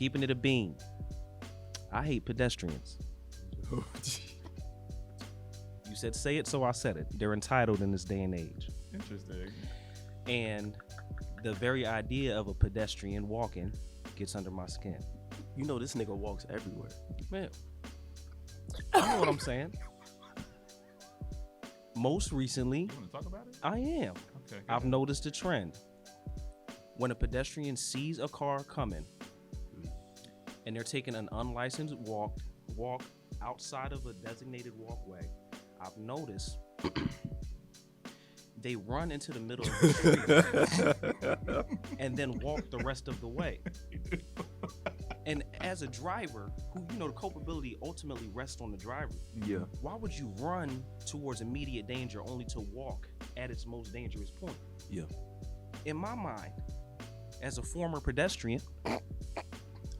Keeping it a bean. I hate pedestrians. You said say it, so I said it. They're entitled in this day and age. Interesting. And the very idea of a pedestrian walking gets under my skin. You know this nigga walks everywhere. Man, I know what I'm saying. Most recently, You want to talk about it? I am. Okay. I've noticed a trend. When a pedestrian sees a car coming and they're taking an unlicensed walk outside of a designated walkway, I've noticed they run into the middle of the street and then walk the rest of the way. And as a driver, who, you know, the culpability ultimately rests on the driver. Yeah. Why would you run towards immediate danger only to walk at its most dangerous point? Yeah. In my mind, as a former pedestrian,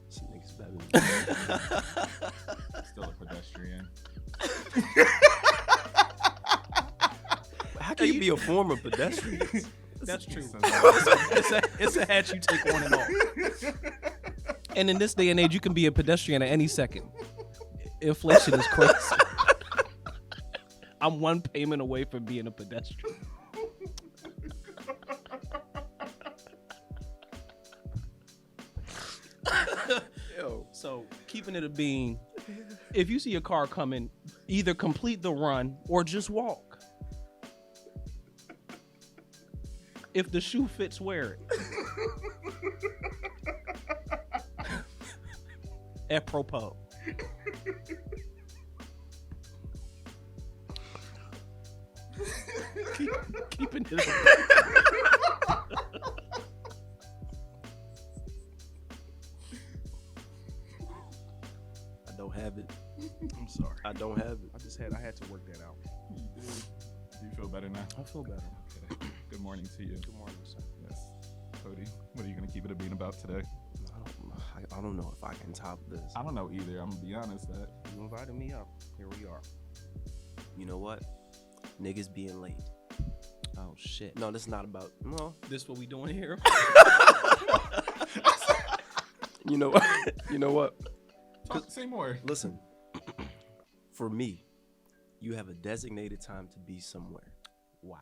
Some niggas better than Still a pedestrian. How can you be a former pedestrian? that's true. So, It's a hat you take on and off. And in this day and age, you can be a pedestrian at any second. Inflation is crazy. I'm one payment away from being a pedestrian. Yo. So, keeping it a bean, if you see a car coming, either complete the run or just walk. If the shoe fits, wear it. Apropos. Keeping it up. I don't have it. I'm sorry. I don't have it. I had to work that out. do you feel better now? I feel better. Okay. Good morning to you. Good morning, sir. Yes. Cody, what are you going to keep it a bean about today? I don't know if I can top this. I don't know either. I'm going to be honest. That You invited me up. Here we are. You know what? Niggas being late. Oh shit. No, this is not about. No. This what we doing here? You know what? You know what? Say more. Listen. For me, you have a designated time to be somewhere. Wow.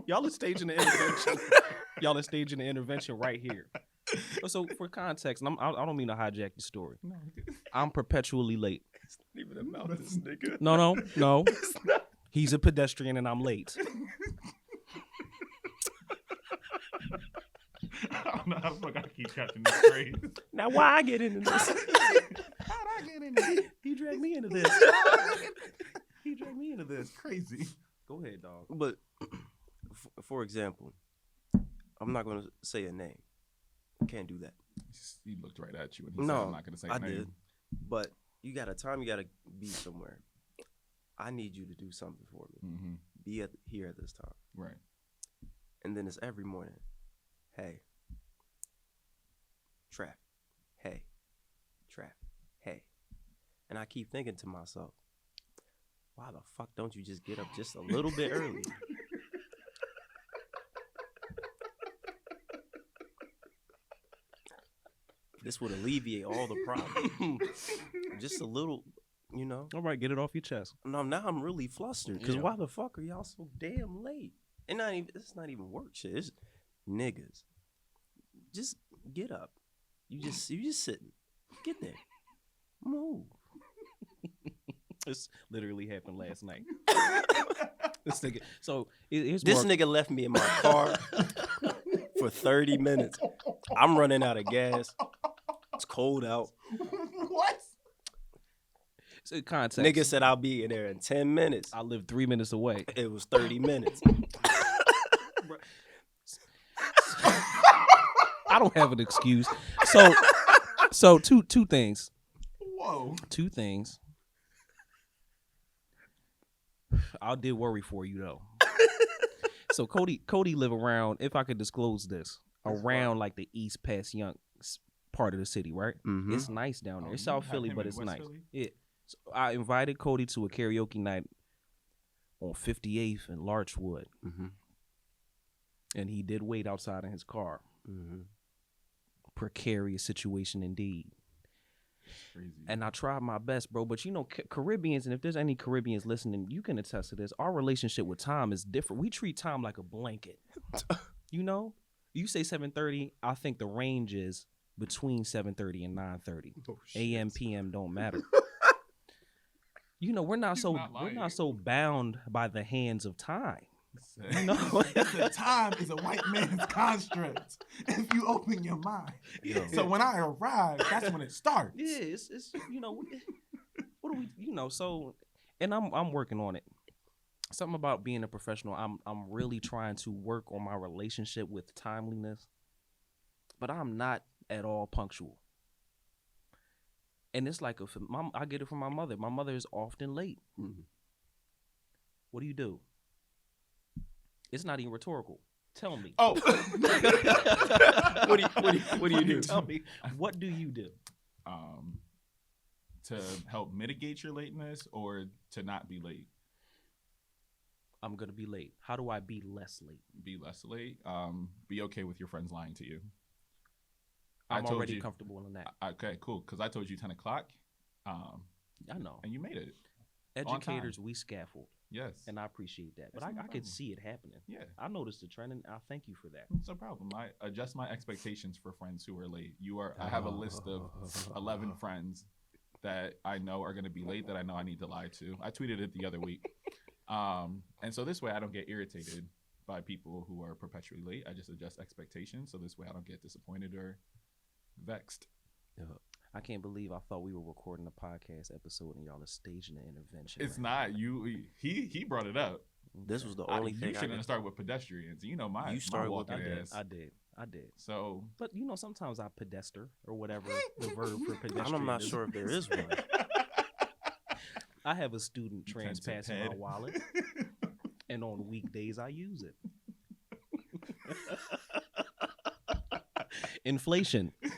Y'all are staging the intervention. Y'all are staging the intervention right here. So for context, and I don't mean to hijack your story. No. I'm perpetually late. It's not even about this nigga. No. He's a pedestrian and I'm late. I don't know how the fuck I keep catching this phrase. Now why I get into this? How'd I get into this? He dragged me into this. He dragged me into this. Crazy. Go ahead, dog. But for example, I'm not going to say a name. Can't do that. He looked right at you and he said, No, I'm not going to say I name. did. But you got a time, you got to be somewhere. I need you to do something for me. Mm-hmm. Be here at this time. Right. And then it's every morning. Hey. Traffic. Hey. Traffic. Hey. And I keep thinking to myself, why the fuck don't you just get up just a little bit early? This would alleviate all the problems. Just a little, you know. All right, get it off your chest. No, now I'm really flustered. Because Yeah. why the fuck are y'all so damn late? And it's not even work shit. It's niggas. Just get up. You just sitting. Get there. Move. This literally happened last night. This nigga. So here's This more. nigga left me in my car for 30 minutes. I'm running out of gas. It's cold out. What? So context. Nigga said I'll be in there in 10 minutes. I live 3 minutes away. It was 30 minutes. I don't have an excuse. So two things. Whoa. Two things. I did worry for you though. So Cody live around, if I could disclose this, around like the East Pass Young part of the city, right? Mhm. It's nice down there. It's you South have Philly, him but in it's West nice. Philly? Yeah. So I invited Cody to a karaoke night on 58th and Larchwood, Mm-hmm. and he did wait outside in his car. Mm-hmm. precarious situation indeed. Crazy. And I tried my best, bro. But you know, Caribbeans, and if there's any Caribbeans listening, you can attest to this. Our relationship with time is different. We treat time like a blanket. You know, you say 7:30. I think the range is between 7:30 and 9:30. A.M. PM don't matter. You know, we're not so bound by the hands of time. You know, the time is a white man's construct. If you open your mind, so when I arrive, that's when it starts. Yeah, it's you know, what do we, you know? So, and I'm working on it. Something about being a professional. I'm really trying to work on my relationship with timeliness, but I'm not at all punctual. And it's like I get it from my mother. My mother is often late. Mhm. What do you do? It's not even rhetorical. Tell me. Oh, What do you do? Tell me. What do you do? To help mitigate your lateness or to not be late. I'm gonna be late. How do I be less late? Be less late. Be okay with your friends lying to you. I'm I told already you- comfortable in that. Okay, cool. Because I told you 10 o'clock, I know. and you made it. Educators, we scaffold, Yes. and I appreciate that. But That's no I could problem. see it happening. Yeah, I noticed the trend, and I thank you for that. it's no problem. I adjust my expectations for friends who are late. I have a list of 11 friends that I know are going to be late that I know I need to lie to. I tweeted it the other week. And so this way I don't get irritated by people who are perpetually late. I just adjust expectations. So this way I don't get disappointed or vexed. I can't believe I thought we were recording a podcast episode and y'all are staging an intervention. It's man. not you. He brought it up. This was the only thing You I shouldn't got. start with pedestrians. You know my You started with- walking I ass. did. So But you know, sometimes I pedester or whatever the verb for pedestrian. I'm not is. sure if there is one. I have a student Defensive transpassing my head. wallet, and on weekdays I use it. Inflation. It's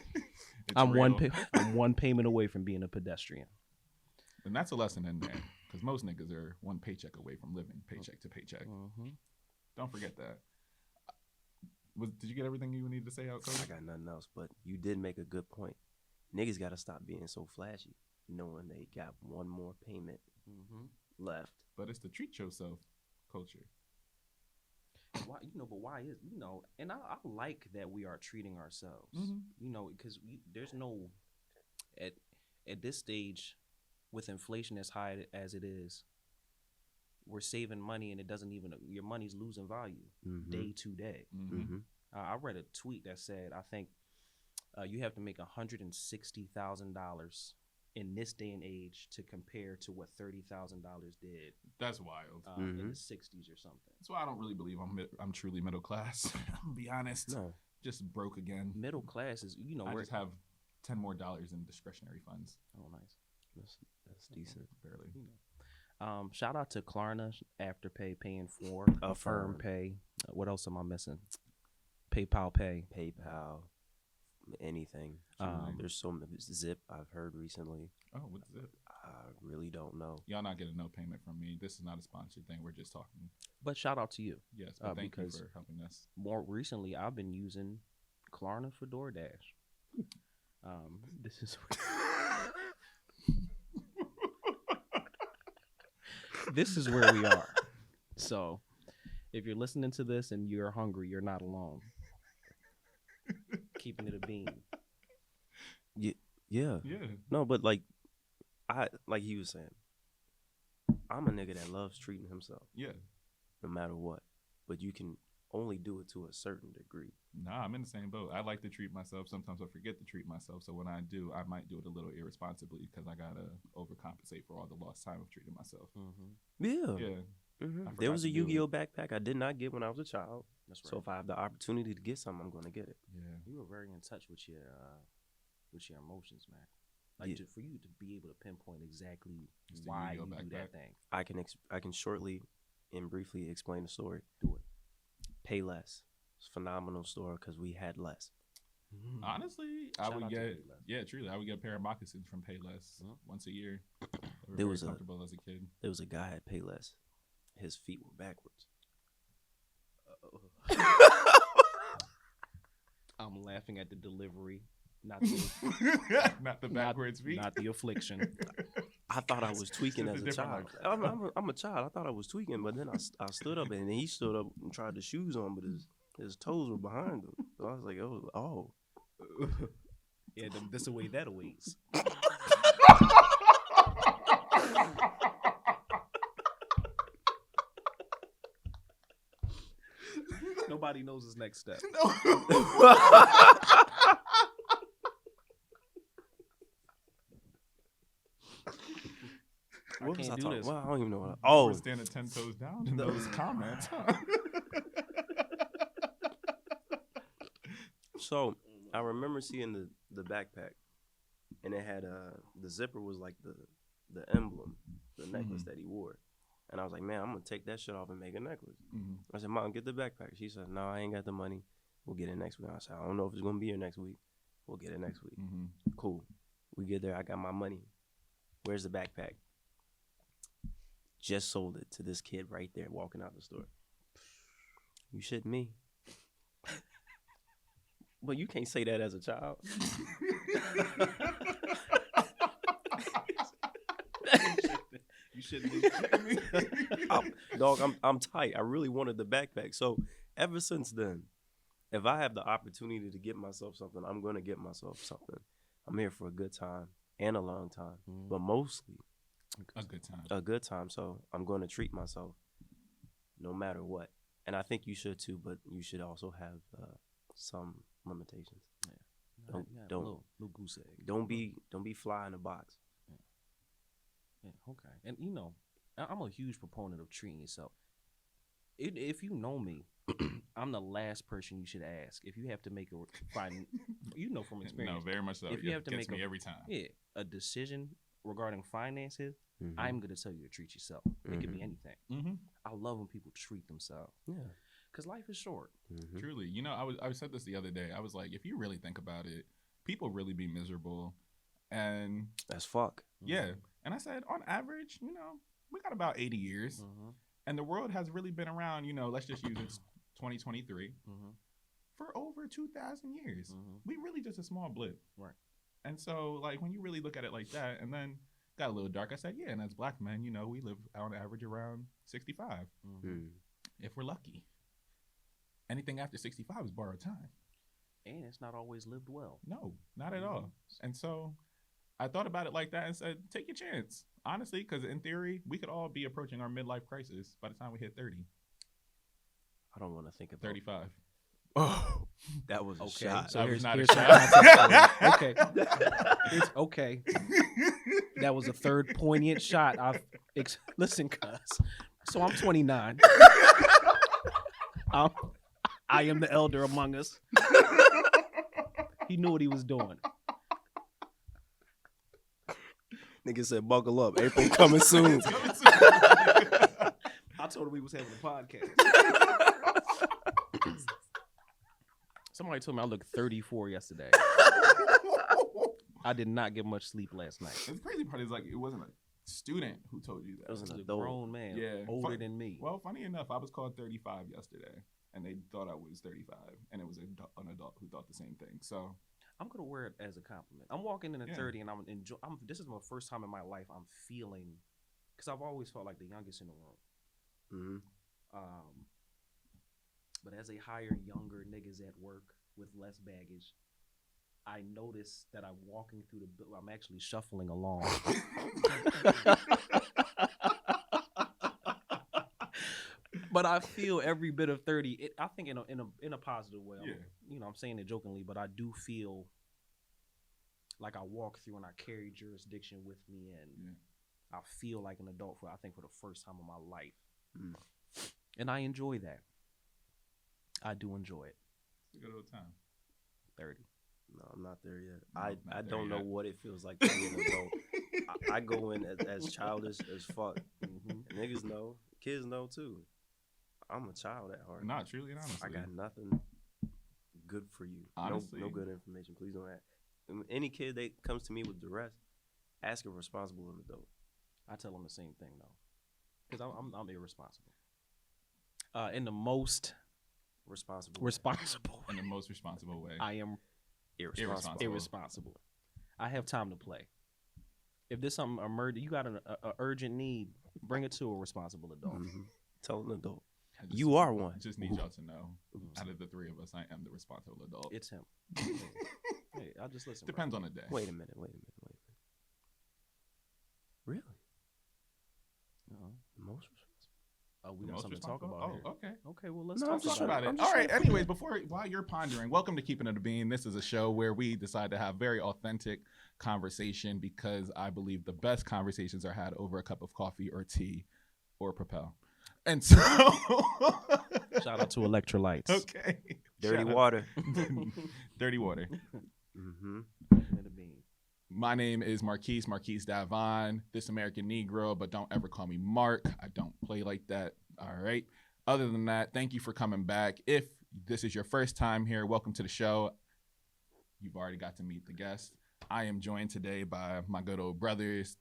I'm real. I'm one payment away from being a pedestrian. And that's a lesson in there. Because most niggas are one paycheck away from living paycheck to paycheck. Mm-hmm. Don't forget that. Did you get everything you needed to say out, Cody? I got nothing else, but you did make a good point. Niggas got to stop being so flashy, knowing they got one more payment Mm-hmm. left. But it's the treat yourself culture. Why, but why is, and I like that we are treating ourselves, because there's no, at this stage, with inflation as high as it is, we're saving money and it doesn't even, your money's losing value day to day. Mm-hmm. I read a tweet that said, I think you have to make $160,000 in this day and age to compare to what $30,000 did That's wild. in the 60s or something. That's why I don't really believe I'm truly middle class. I'm gonna be honest. No. Just broke again. Middle class is, I just have $10 more in discretionary funds. oh, nice. That's decent. Barely. Shout out to Klarna, Afterpay paying for Affirm Pay. What else am I missing? PayPal Pay. PayPal, anything. There's so many. Zip, I've heard recently. Oh, what's it? I really don't know. Y'all not getting no payment from me. This is not a sponsored thing. We're just talking. But shout out to you. Yes, but thank you because for helping us. more recently, I've been using Klarna for DoorDash. This is this is where we are. So, if you're listening to this and you're hungry, you're not alone. Keeping it a bean. Yeah. Yeah. No, but like he was saying, I'm a nigga that loves treating himself Yeah. no matter what. But you can only do it to a certain degree. Nah, I'm in the same boat. I like to treat myself. Sometimes I forget to treat myself. So when I do, I might do it a little irresponsibly because I gotta overcompensate for all the lost time of treating myself. Yeah. Yeah. Mhm. I forgot There was a to do Yu-Gi-Oh backpack I did not get when I was a child. That's right. So if I have the opportunity to get something, I'm going to get it. Yeah. You were very in touch with your emotions, man. Like Yeah. for you to be able to pinpoint exactly It's the why Yu-Gi-Oh you do that backpack. thing. I can shortly and briefly explain the story. Do it. Payless. It's a phenomenal store because we had less. Honestly, I Shout would out to get Payless. truly. I would get a pair of moccasins from Payless once a year. They were There very was a- comfortable as a kid. There was a guy at Payless. His feet were backwards. I'm laughing at the delivery not the, Not the backwards feet. not the affliction. I thought I was tweaking Just as a a different child. life. I'm a child. I thought I was tweaking, but then I stood up and he stood up and tried the shoes on, but his toes were behind him. So I was like, oh. Yeah, this away, that aways. Nobody knows his next step. What was I can't do talking? this. Well, I don't even know what. We're standing 10 toes down in those comments. Huh? So I remember seeing the backpack, and it had the zipper was like the emblem, the necklace that he wore, and I was like, man, I'm gonna take that shit off and make a necklace. I said, Mom, get the backpack. She said, no, I ain't got the money. We'll get it next week. I said, I don't know if it's gonna be here next week. We'll get it next week. Cool. We get there. I got my money. Where's the backpack? Just sold it to this kid right there walking out the store. You shitting me? But you can't say that as a child. You shouldn't be. I'm tight. I really wanted the backpack. So ever since then, if I have the opportunity to get myself something, I'm going to get myself something. I'm here for a good time and a long time, but mostly A good time. a good time. So I'm going to treat myself no matter what. And I think you should too, but you should also have some limitations. Don't little goose egg. don't be fly in a box. Yeah, okay. And you know, I'm a huge proponent of treating yourself. If you know me, I'm the last person you should ask. If you have to make you know from experience. No, very much so. If you have to Gets make me every time. a decision regarding finances, I'm gonna tell you to treat yourself. It could be anything. I love when people treat themselves. Yeah. Because life is short. Truly. You know, I said this the other day. I was like, if you really think about it, people really be miserable. And That's fuck. yeah. And I said, on average, you know, we got about 80 years. And the world has really been around, you know, let's just use it 2023, for over 2,000 years. We really just a small blip. Right. And so, like, when you really look at it like that, and then got a little dark, I said, yeah, and as black men, you know, we live on average around 65, if we're lucky. Anything after 65 is borrowed time. And it's not always lived well. No, not at all. And so I thought about it like that and said, take your chance. Honestly, because in theory, we could all be approaching our midlife crisis by the time we hit 30. I don't want to think about 35. Oh, that was a shot. So That here's was not a some shot. context for you. Okay. That was a third poignant shot. Listen, cuz. So I'm 29. I am the elder among us. He knew what he was doing. Nigga said, buckle up. April coming soon. I told him we was having a podcast. Somebody told me I looked 34 yesterday. I did not get much sleep last night. The crazy part is, like, it wasn't a student who told you that. It was It an was a adult. grown man, Yeah. older than me. Well, funny enough, I was called 35 yesterday, and they thought I was 35, and it was an adult who thought the same thing. So I'm gonna wear it as a compliment. I'm walking in at Yeah. 30, and I'm enjoy. This is my first time in my life I'm feeling, because I've always felt like the youngest in the room. But as they hire younger niggas at work with less baggage, I notice that I'm walking through I'm actually shuffling along. But I feel every bit of 30. I think in a positive way. Yeah. You know, I'm saying it jokingly, but I do feel like I walk through and I carry jurisdiction with me, and I feel like an adult for the first time in my life, and I enjoy that. I do enjoy it. it's a good old time. 30. No, I'm not there yet. No, I not there don't know yet. what it feels like to be an adult. I go in as childish as fuck. Niggas know. Kids know too. I'm a child at heart. Not truly and honestly. I got nothing good for you. Honestly. No good information. Please don't ask. Any kid that comes to me with duress, ask a responsible adult. I tell them the same thing though, because I'm irresponsible. In the most Responsible. responsible in the most responsible way. I am Irresponsible. I have time to play. If there's something emergent, you got an urgent need, bring it to a responsible adult. Mm-hmm. Tell an adult. You are one. Just need y'all to know, out of the three of us, I am the responsible adult. It's him. Hey, I'll just listen. Depends on the day. Wait a minute. Really? Most responsible. Oh, we got something to talk about here. Okay. Okay, well, let's Talk about it. All right. Anyways, while you're pondering, welcome to Keepin It a Bean. This is a show where we decide to have very authentic conversation because I believe the best conversations are had over a cup of coffee or tea or Propel. And so, shout out to electrolytes. Okay. Dirty water. Dirty water. Mm-hmm. My name is Marquise Davon, this American Negro, but don't ever call me Mark. I don't play like that. All right. Other than that, thank you for coming back. If this is your first time here, welcome to the show. You've already got to meet the guests. I am joined today by my good old brothers.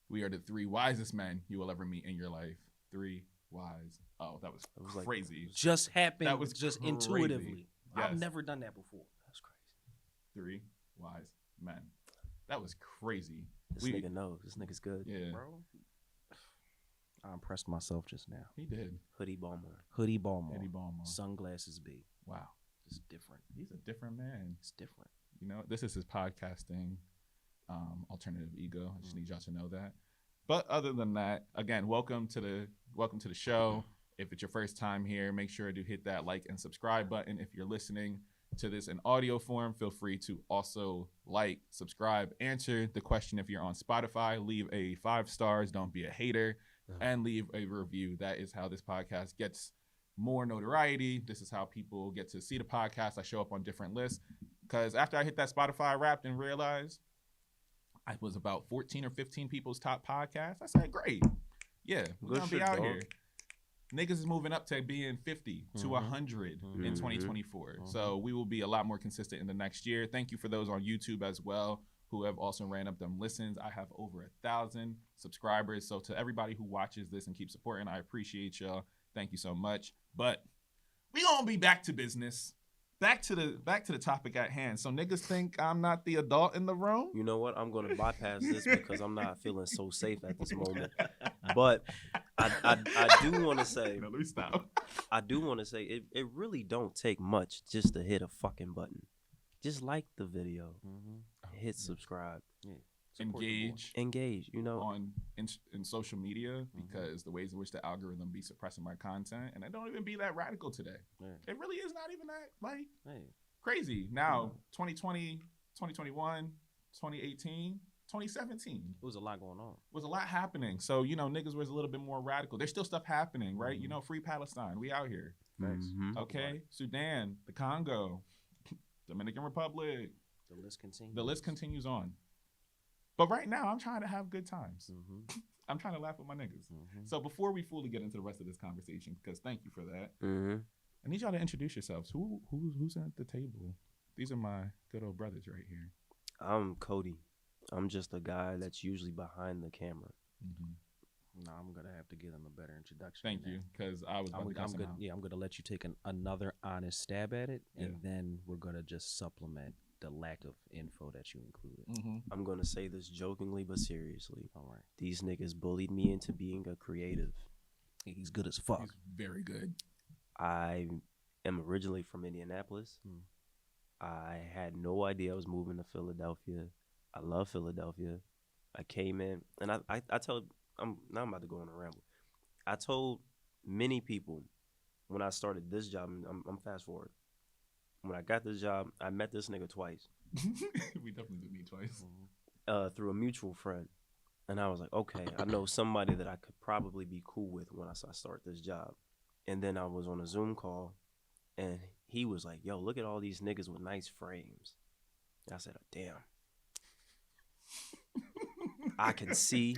We are the three wisest men you will ever meet in your life. Three wise. Oh, that was crazy. Just happened. That was just crazy. Intuitively. Yes. I've never done that before. That's crazy. Three wise men. That was crazy. This nigga knows. This nigga's good. Yeah. Bro. I impressed myself just now. He did. Hoodie Balmour. Sunglasses B. Wow. Just different. He's a different man. It's different. You know, this is his podcasting alternative ego. I just need y'all to know that. But other than that, again, welcome to the show. If it's your first time here, make sure to hit that like and subscribe button. If you're listening to this in audio form, feel free to also like, subscribe, answer the question if you're on Spotify, leave a 5 stars, don't be a hater, and leave a review. That is how this podcast gets more notoriety. This is how people get to see the podcast. I show up on different lists because after I hit that Spotify Wrapped and realized I was about 14 or 15 people's top podcast, I said, great. Yeah, we're going to be out here. Niggas is moving up to being 50 to 100 in 2024. So we will be a lot more consistent in the next year. Thank you for those on YouTube as well who have also ran up them listens. I have over 1,000 subscribers. So to everybody who watches this and keeps supporting, I appreciate y'all. Thank you so much. But we gonna be back to business. Back to the topic at hand. So niggas think I'm not the adult in the room? You know what? I'm gonna bypass this because I'm not feeling so safe at this moment. But I do want to say, let me stop. I do want to say it really don't take much just to hit a fucking button. Just like the video, hit subscribe, engage, you know, on in social media because the ways in which the algorithm be suppressing my content, and it don't even be that radical today. It really is not even that crazy. Now 2020, 2021, 2018, 2017. It was a lot going on. Was a lot happening. So, you know, niggas was a little bit more radical. There's still stuff happening, right? You know, free Palestine. We out here. Okay. Sudan, the Congo, Dominican Republic. The list continues on. But right now, I'm trying to have good times. I'm trying to laugh with my niggas. So before we fully get into the rest of this conversation, because thank you for that, I need y'all to introduce yourselves. Who's at the table? These are my good old brothers right here. I'm Cody. I'm just a guy that's usually behind the camera. No, I'm gonna have to give them a better introduction. Thank you, because I was. I'm gonna let you take another honest stab at it, and then we're gonna just supplement the lack of info that you included. I'm gonna say this jokingly but seriously. All right, these niggas bullied me into being a creative. He's good as fuck. He's very good. I am originally from Indianapolis. I had no idea I was moving to Philadelphia. I love Philadelphia. I came in, and I tell. I'm about to go on a ramble. I told many people when I started this job, I'm fast forward. When I got this job, I met this nigga twice. We definitely did meet twice. Through a mutual friend. And I was like, okay, I know somebody that I could probably be cool with when I start this job. And then I was on a Zoom call, and he was like, yo, look at all these niggas with nice frames. And I said, oh, damn. I can see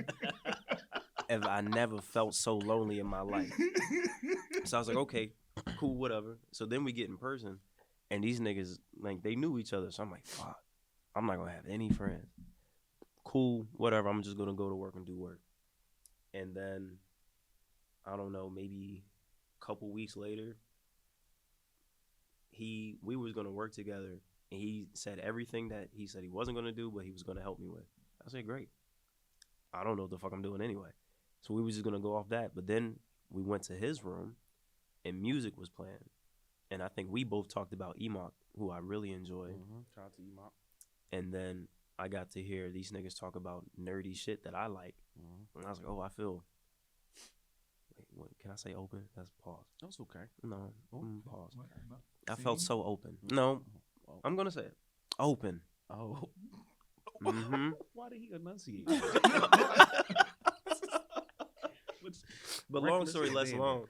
if I never felt so lonely in my life. So I was like, okay, cool, whatever. So then we get in person, and these niggas, like, they knew each other. So I'm like, fuck, I'm not going to have any friends. Cool, whatever. I'm just going to go to work and do work. And then, I don't know, maybe a couple weeks later, we was going to work together, And he said everything that he said he wasn't going to do, but he was going to help me with. I said, great. I don't know what the fuck I'm doing anyway. So we were just going to go off that. But then we went to his room, and music was playing. And I think we both talked about Emok, who I really enjoy. Shout out to Emok. And then I got to hear these niggas talk about nerdy shit that I like. And I was like, oh, I feel... Wait, what, can I say open? That's pause. That's okay. No, pause. What? No. I felt so open. No, I'm going to say it. Open. Oh. Mm-hmm. Why did he enunciate? But long story less long.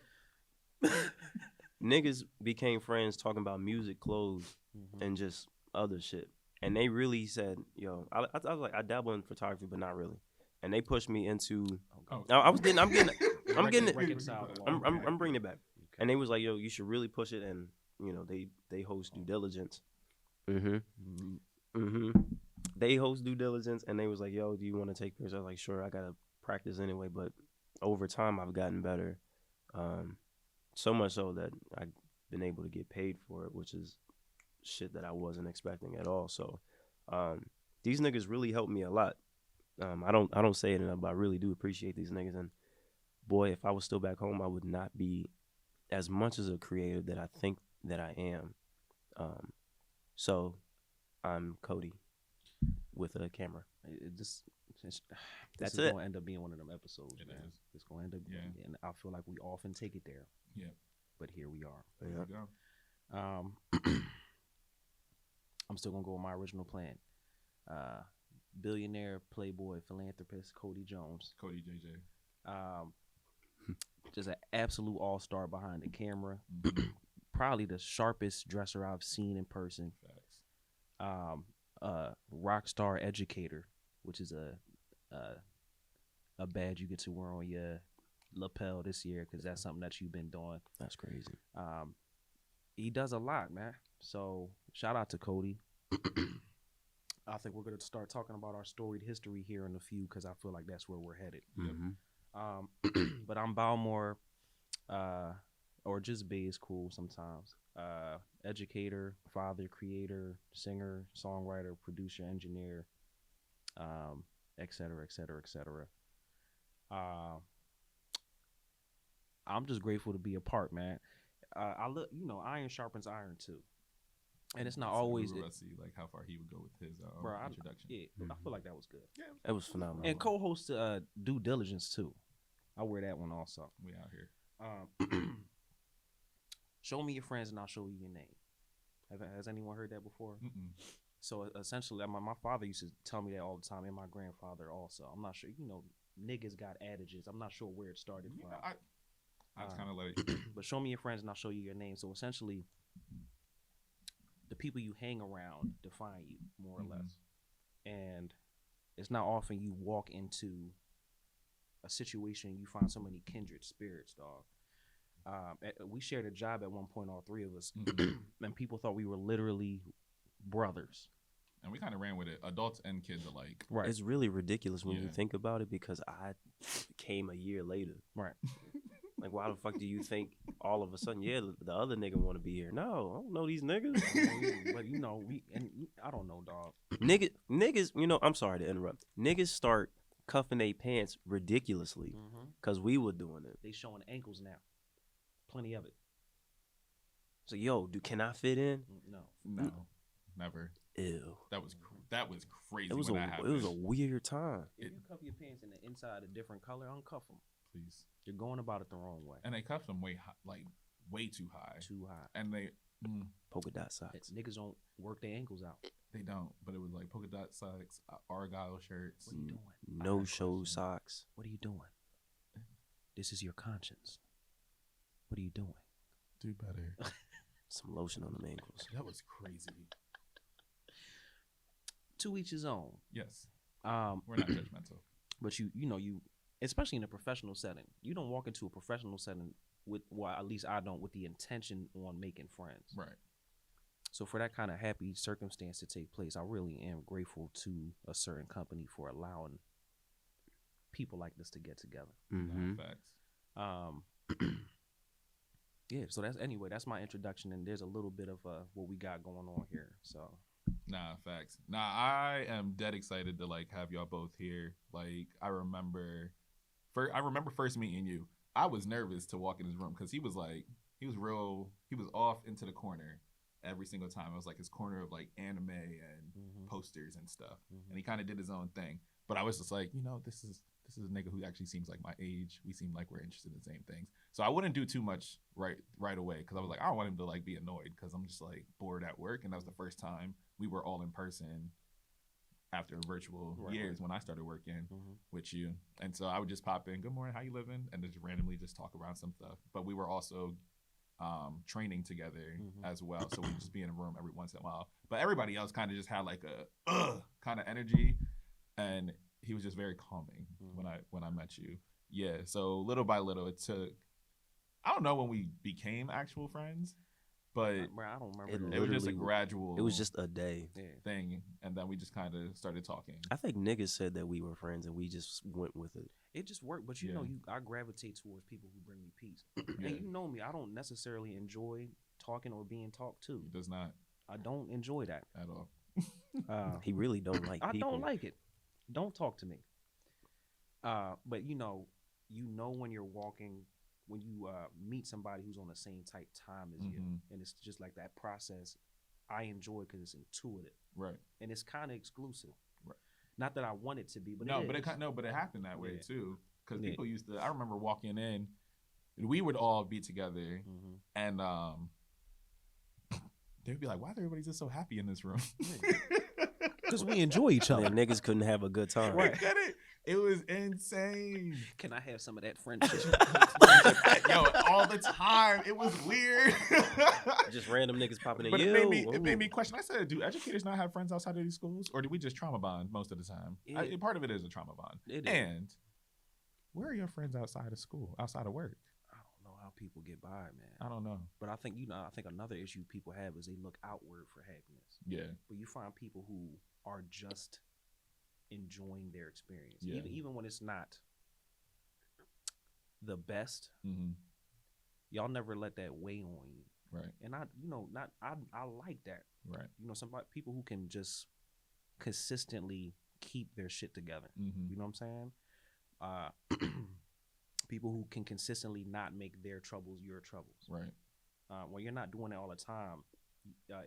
Niggas became friends talking about music, clothes, and just other shit. And they really said, yo, I was like, I dabble in photography, but not really. And they pushed me into. Oh. I'm getting it. Reconciled. I'm bringing it back. Okay. And they was like, yo, you should really push it. And you know, they host due diligence. They host due diligence, and they was like, yo, do you want to take pictures? I was like, sure. I gotta practice anyway, but over time, I've gotten better. So much so that I've been able to get paid for it, which is shit that I wasn't expecting at all. So these niggas really helped me a lot. I don't say it enough, but I really do appreciate these niggas. And boy, if I was still back home, I would not be as much as a creative that I think that I am. So I'm Cody with a camera. That's it. Gonna end up being one of them episodes. It man. is. It's gonna end up being, and I feel like we often take it there. Yeah. But here we are. There you go. I'm still gonna go with my original plan. Billionaire, playboy, philanthropist, Cody Jones. Cody JJ. Just an absolute all-star behind the camera. Probably the sharpest dresser I've seen in person. Facts. Rock star educator, which is a badge you get to wear on your lapel this year because that's something that you've been doing. That's crazy. He does a lot, man. So shout out to Cody. I think we're gonna start talking about our storied history here in a few because I feel like that's where we're headed. But I'm Balmour, or just B is cool sometimes. Educator, father, creator, singer, songwriter, producer, engineer, et cetera, et cetera, et cetera. I'm just grateful to be a part, man. I look, iron sharpens iron too, and it's not always. Let's see, like how far he would go with his introduction. I feel like that was good. Yeah, It was phenomenal. And co-host Due Diligence too. I wear that one also. We out here. Show me your friends and I'll show you your name. Has anyone heard that before? So essentially, my father used to tell me that all the time, and my grandfather also. I'm not sure, niggas got adages. I'm not sure where it started from. I just kind of let it. But show me your friends and I'll show you your name. So essentially, the people you hang around define you, more or less. And it's not often you walk into a situation you find so many kindred spirits, dog. We shared a job at one point, all three of us, and people thought we were literally brothers. And we kind of ran with it, adults and kids alike. Right. It's really ridiculous when you think about it because I came a year later. Right. Like, why the fuck do you think all of a sudden, the other nigga want to be here? No, I don't know these niggas. But I don't know, dog. Niggas, I'm sorry to interrupt. Niggas start cuffing their pants ridiculously because we were doing it. They showing ankles now. Plenty of it. So, can I fit in? No, never. Ew. That was crazy. It was when that happened. It was a weird time. If you cuff your pants and the inside a different color, uncuff them. Please. You're going about it the wrong way. And they cuffed them way too high. Too high. And they polka dot socks. Niggas don't work their ankles out. They don't. But it was like polka dot socks, argyle shirts. What are you doing? No show socks. What are you doing? This is your conscience. What are you doing? Do better. Some lotion on the ankles. That was crazy. To each his own. Yes. We're not judgmental. But you especially in a professional setting, you don't walk into a professional setting at least I don't, with the intention on making friends. Right. So for that kind of happy circumstance to take place, I really am grateful to a certain company for allowing people like this to get together. Facts. Yeah, so that's my introduction, and there's a little bit of what we got going on here. So Nah, facts. Nah, I am dead excited to like have y'all both here. Like, I remember first meeting you. I was nervous to walk in his room because he was off into the corner every single time. It was like his corner of like anime and posters and stuff, and he kind of did his own thing. But I was just like, this is a nigga who actually seems like my age. We seem like we're interested in the same things. So I wouldn't do too much right away because I was like, I don't want him to like be annoyed because I'm just like bored at work, and that was the first time we were all in person after virtual years when I started working with you. And so I would just pop in, good morning, how you living? And just randomly just talk around some stuff. But we were also training together as well. So we'd just be in a room every once in a while. But everybody else kind of just had like a kind of energy. And he was just very calming when I met you. Yeah. So little by little, it took, I don't know when we became actual friends, but I don't remember. It was just a gradual. It was just a day thing, and then we just kind of started talking. I think niggas said that we were friends, and we just went with it. It just worked, but you know, I gravitate towards people who bring me peace. And you know me, I don't necessarily enjoy talking or being talked to. He does not. I don't enjoy that at all. He really don't like. I don't like it. Don't talk to me. But you know when you're walking. When you meet somebody who's on the same type time as you, and it's just like that process, I enjoy because it's intuitive, right? And it's kind of exclusive, right? Not that I want it to be, but but it happened that way too. Because people used to. I remember walking in, and we would all be together, and they'd be like, "Why is everybody just so happy in this room?" Because we enjoy each other. And niggas couldn't have a good time. Right. Get it? It was insane. Can I have some of that friendship? Yo, all the time. It was weird. Just random niggas popping in. But it made me question. I said, do educators not have friends outside of these schools? Or do we just trauma bond most of the time? Part of it is a trauma bond. And where are your friends outside of school, outside of work? I don't know how people get by, man. I don't know. But I think another issue people have is they look outward for happiness. Yeah. But you find people who are just enjoying their experience, even when it's not the best. Y'all never let that weigh on you, right? And I like that, right? You know, people who can just consistently keep their shit together. You know what I'm saying? People who can consistently not make their troubles your troubles, right? When you're not doing it all the time,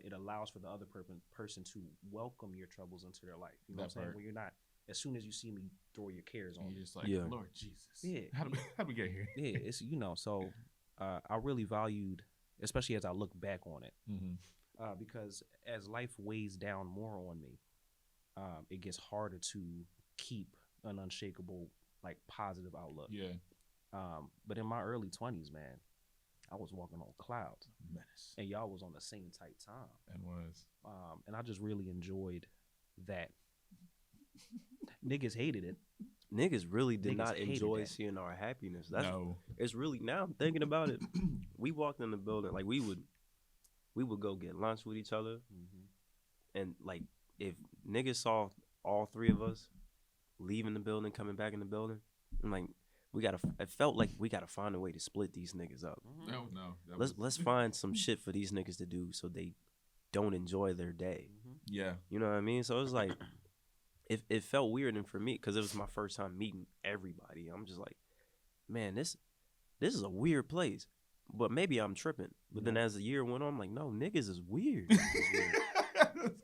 it allows for the other person to welcome your troubles into their life. You know what I'm saying? Where you're not, as soon as you see me, throw your cares on. You're just like, Lord Jesus. Yeah. How do we get here? Yeah, it's so I really valued, especially as I look back on it, because as life weighs down more on me, it gets harder to keep an unshakable, like, positive outlook. Yeah. But in my early 20s, man, I was walking on clouds. Menace. And y'all was on the same type time. And was. And I just really enjoyed that. Niggas hated it. Niggas really did not enjoy seeing our happiness. It's really, now I'm thinking about it. We walked in the building, like we would go get lunch with each other. And like if niggas saw all three of us leaving the building, coming back in the building, I'm like, it felt like we gotta find a way to split these niggas up. No. Let's find some shit for these niggas to do so they don't enjoy their day. Yeah. You know what I mean? So it was like, it felt weird, and for me, because it was my first time meeting everybody, I'm just like, man, this is a weird place. But maybe I'm tripping. But then as the year went on, I'm like, no, niggas is weird.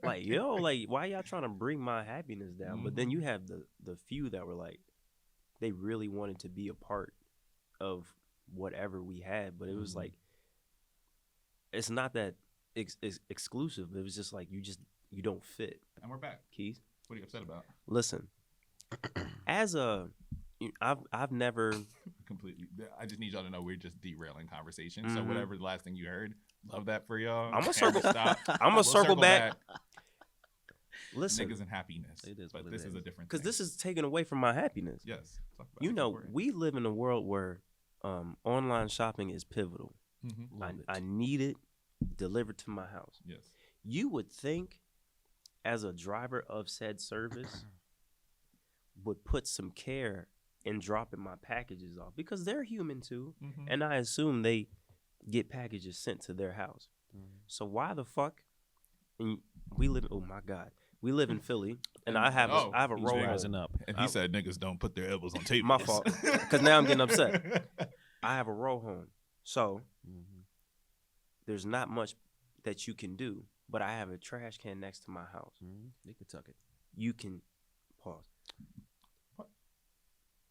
Like, yo, like, why y'all trying to bring my happiness down? But then you have the few that were like, they really wanted to be a part of whatever we had, but it was like, it's not that exclusive. It was just like, you don't fit. And we're back. Keys, what are you upset about? Listen, I've never completely. I just need y'all to know we're just derailing conversation. So whatever the last thing you heard, love that for y'all. I'm gonna circle back. Listen, niggas and happiness. But this is a different thing. Because this is taken away from my happiness. Yes. You know, we live in a world where online shopping is pivotal. I need it delivered to my house. Yes. You would think, as a driver of said service, would put some care in dropping my packages off, because they're human too, and I assume they get packages sent to their house. So why the fuck and we live. Oh my God, we live in Philly, and I have a He's roll rising home. up. And he said niggas don't put their elbows on tables. My fault, because now I'm getting upset. I have a row home, so there's not much that you can do. But I have a trash can next to my house. You can tuck it. You can pause. What?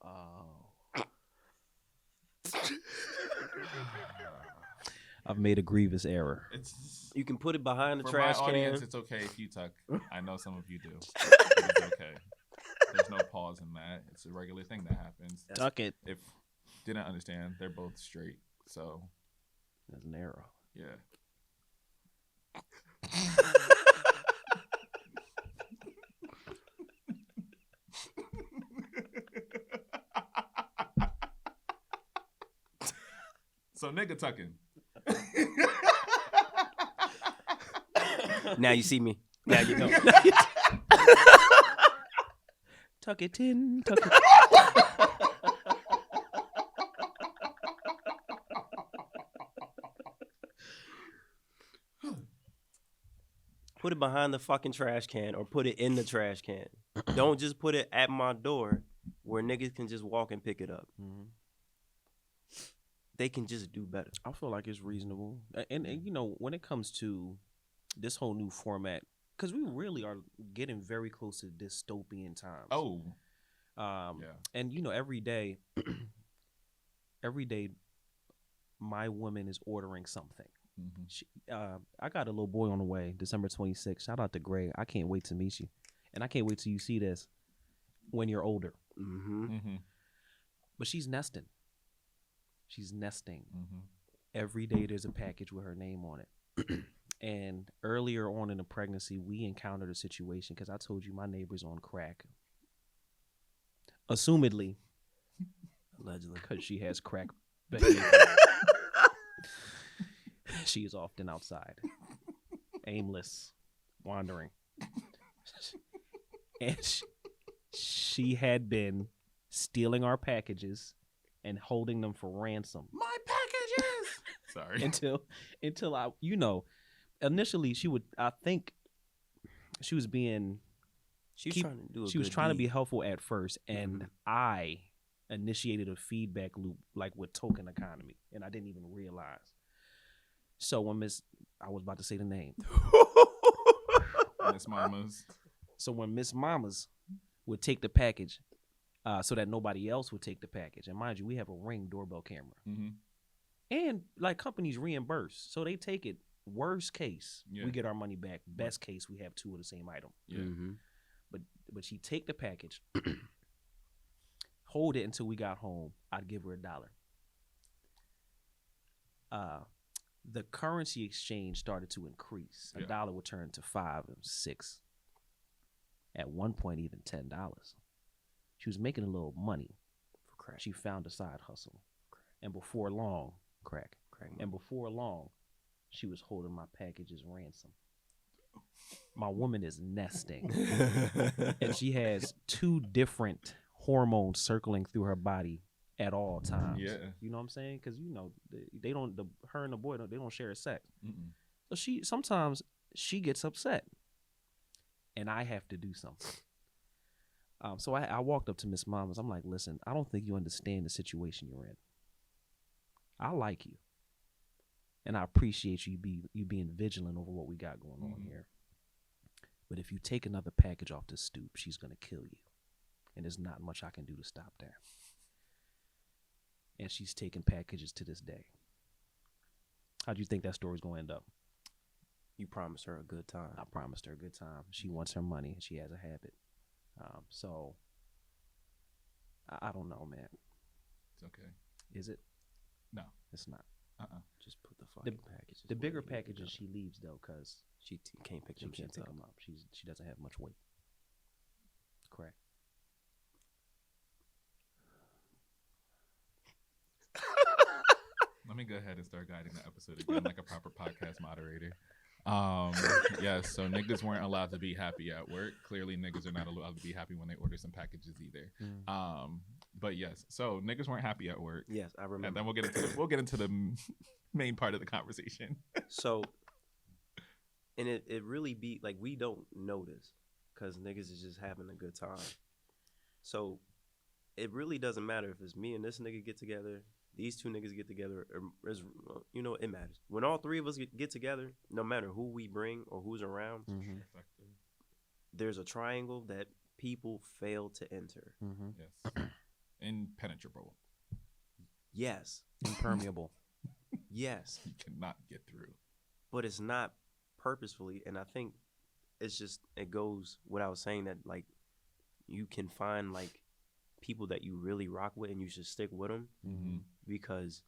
Oh. I've made a grievous error. You can put it behind the for trash my can. audience, it's okay if you tuck. I know some of you do. It's okay. There's no pause in that. It's a regular thing that happens. Tuck it. If didn't understand, they're both straight. So That's an error. yeah. So nigga tucking. Now you see me. Now you know. Tuck it in. Tuck it. Put it behind the fucking trash can or put it in the trash can. Don't just put it at my door where niggas can just walk and pick it up. They can just do better. I feel like it's reasonable. And you know, when it comes to this whole new format, because we really are getting very close to dystopian times. Oh. Yeah. And, you know, every day, my woman is ordering something. She, I got a little boy on the way, December 26th. Shout out to Gray. I can't wait to meet you. And I can't wait till you see this when you're older. But she's nesting. Every day there's a package with her name on it. And earlier on in the pregnancy, we encountered a situation because I told you my neighbor's on crack. Assumedly. Allegedly. Because she has crack behavior. She is often outside. Aimless. Wandering. And she had been stealing our packages and holding them for ransom. My packages. Sorry. Until I, you know, initially I think she was being She was trying to be helpful at first, and I initiated a feedback loop like with token economy, and I didn't even realize. So when I was about to say the name. Miss Mamas. So when Miss Mamas would take the package, so that nobody else would take the package, and mind you, we have a Ring doorbell camera, and like companies reimburse, so they take it. Worst case, we get our money back. Best case, we have two of the same item. But she take the package, hold it until we got home. I'd give her $1. The currency exchange started to increase. $1 would turn to $5 and $6. At one point, even $10. She was making a little money for crack. She found a side hustle, and before long, crack. And before long, she was holding my packages ransom. My woman is nesting, and she has 2 different hormones circling through her body at all times. Yeah, you know what I'm saying? Because you know they don't. Her and the boy they don't share sex. So sometimes she gets upset, and I have to do something. So I walked up to Miss Mamas. I'm like, listen, I don't think you understand the situation you're in. I like you, and I appreciate you being vigilant over what we got going on here. But if you take another package off the stoop, she's gonna kill you, and there's not much I can do to stop that. And she's taking packages to this day. How do you think that story's gonna end up? You promised her a good time. I promised her a good time. She wants her money, and she has a habit. So I don't know, man. It's okay. Is it? No, it's not. Just put the fucking packages. The bigger packages she leaves though, cause she can't pick them up. She doesn't have much weight. Correct. Let me go ahead and start guiding the episode again like a proper podcast moderator. Yes, so niggas weren't allowed to be happy at work. Clearly niggas are not allowed to be happy when they order some packages either. But yes, so niggas weren't happy at work. Yes, I remember. And then we'll get into the main part of the conversation. So And it really be like we don't notice because niggas is just having a good time. So it really doesn't matter if it's me and this nigga get together, these two niggas get together, or it matters. When all three of us get together, no matter who we bring or who's around, there's a triangle that people fail to enter. Yes. Impenetrable. Yes. Impermeable. Yes. You cannot get through. But it's not purposefully, and I think it's just, it goes without saying that, like, you can find, like, people that you really rock with and you should stick with them. Because,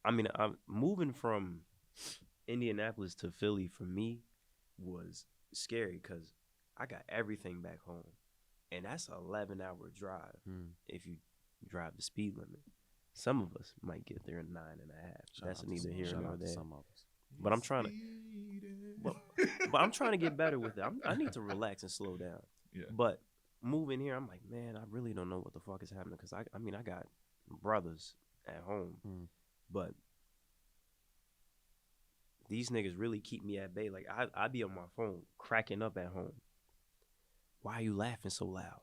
I mean, I'm moving from Indianapolis to Philly for me was scary because I got everything back home, and that's an 11-hour drive if you drive the speed limit. Some of us might get there in 9.5. That's neither here nor there. But I'm trying to, but I'm trying to get better with it. I need to relax and slow down. Yeah. But moving here, I'm like, man, I really don't know what the fuck is happening because I mean, I got brothers at home, but these niggas really keep me at bay. Like I be on my phone cracking up at home. Why are you laughing so loud?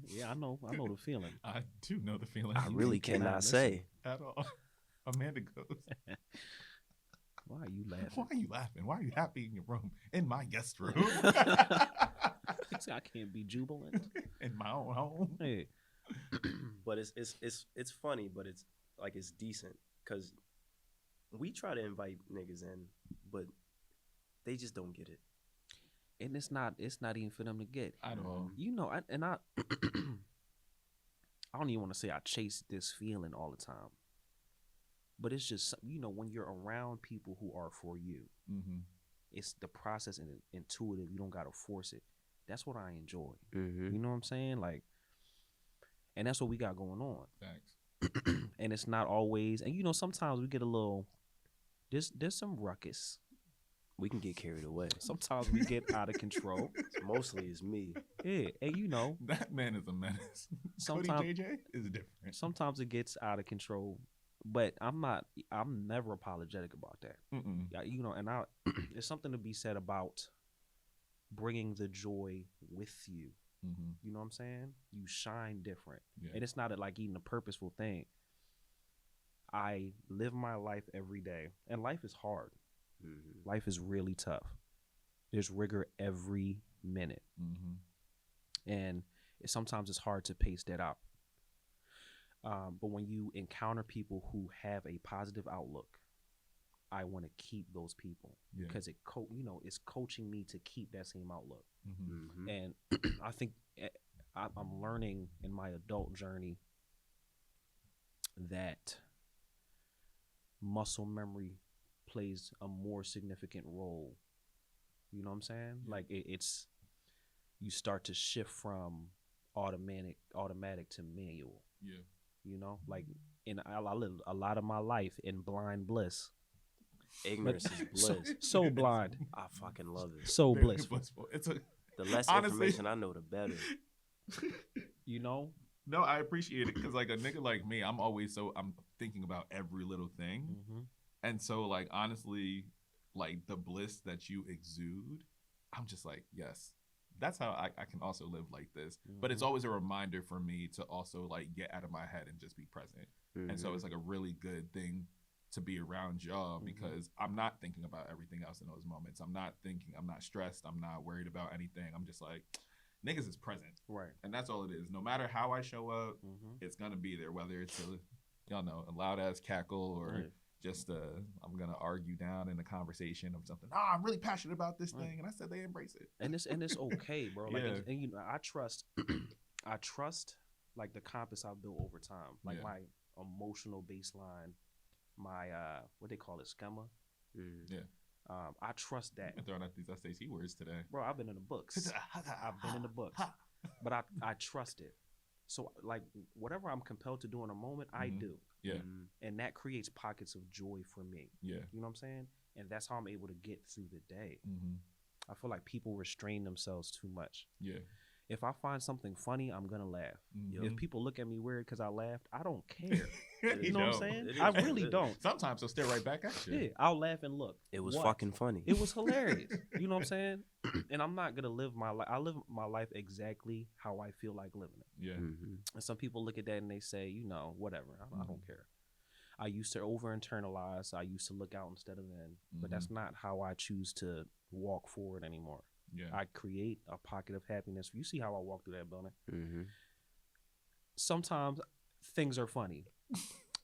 Yeah, I know the feeling. I do know the feeling. I really cannot say at all. Amanda goes, why are you laughing? Why are you laughing? Why are you happy in your room? In my guest room. I can't be jubilant in my own home. Hey. But it's funny, but it's like it's decent because we try to invite niggas in, but they just don't get it. And it's not even for them to get. I know. You know, I don't even want to say I chase this feeling all the time. But it's just, you know, when you're around people who are for you, it's the process and intuitive. You don't got to force it. That's what I enjoy. You know what I'm saying? Like, and that's what we got going on. Thanks. And it's not always, and you know, sometimes we get a little, there's some ruckus. We can get carried away. Sometimes we get out of control. Mostly it's me. Yeah, and you know. That man is a menace. Cody JJ is different. Sometimes it gets out of control, but I'm never apologetic about that. You know, and there's something to be said about bringing the joy with you. You know what I'm saying? You shine different. Yeah. And it's not like eating a purposeful thing. I live my life every day, and life is hard. Life is really tough. There's rigor every minute. And sometimes it's hard to pace that out. But when you encounter people who have a positive outlook, I want to keep those people because it's coaching me to keep that same outlook. And I think I'm learning in my adult journey that muscle memory plays a more significant role. You know what I'm saying? Like it's you start to shift from automatic to manual. Yeah. You know, like I live a lot of my life in blind bliss. Ignorance is bliss. So blind. I fucking love it. So blissful. It's the less information I know, the better. You know? No, I appreciate it because like a nigga like me, I'm thinking about every little thing. And so, like, honestly, like, the bliss that you exude, I'm just like, yes, that's how I can also live like this. But it's always a reminder for me to also, like, get out of my head and just be present. And so it's, like, a really good thing to be around y'all because I'm not thinking about everything else in those moments. I'm not stressed. I'm not worried about anything. I'm just like, niggas is present. Right. And that's all it is. No matter how I show up, it's going to be there, whether it's a loud-ass cackle or... Just I'm gonna argue down in a conversation of something. I'm really passionate about this thing, and I said they embrace it. And it's okay, bro. Like, and you know, I trust like the compass I've built over time, like my emotional baseline, my what they call it, schema. I trust that. You've been throwing out these SAT words today, bro. I've been in the books. But I trust it. So like whatever I'm compelled to do in a moment, I do. Yeah. And that creates pockets of joy for me. Yeah. You know what I'm saying? And that's how I'm able to get through the day. I feel like people restrain themselves too much. Yeah. If I find something funny, I'm gonna laugh. Mhm. If people look at me weird because I laughed, I don't care. It You know what I'm don't. saying? It I is. really It is. don't. Sometimes they'll stare right back at you. Yeah, I'll laugh and look. It was What? fucking funny. It was hilarious. You know what I'm saying? And I'm not gonna live my life. I live my life exactly how I feel like living it. Yeah. Mhm. And some people look at that and they say, you know, whatever. I don't care. I used to over internalize. I used to look out instead of in. But that's not how I choose to walk forward anymore. Yeah. I create a pocket of happiness. You see how I walk through that building? Mhm. Sometimes things are funny.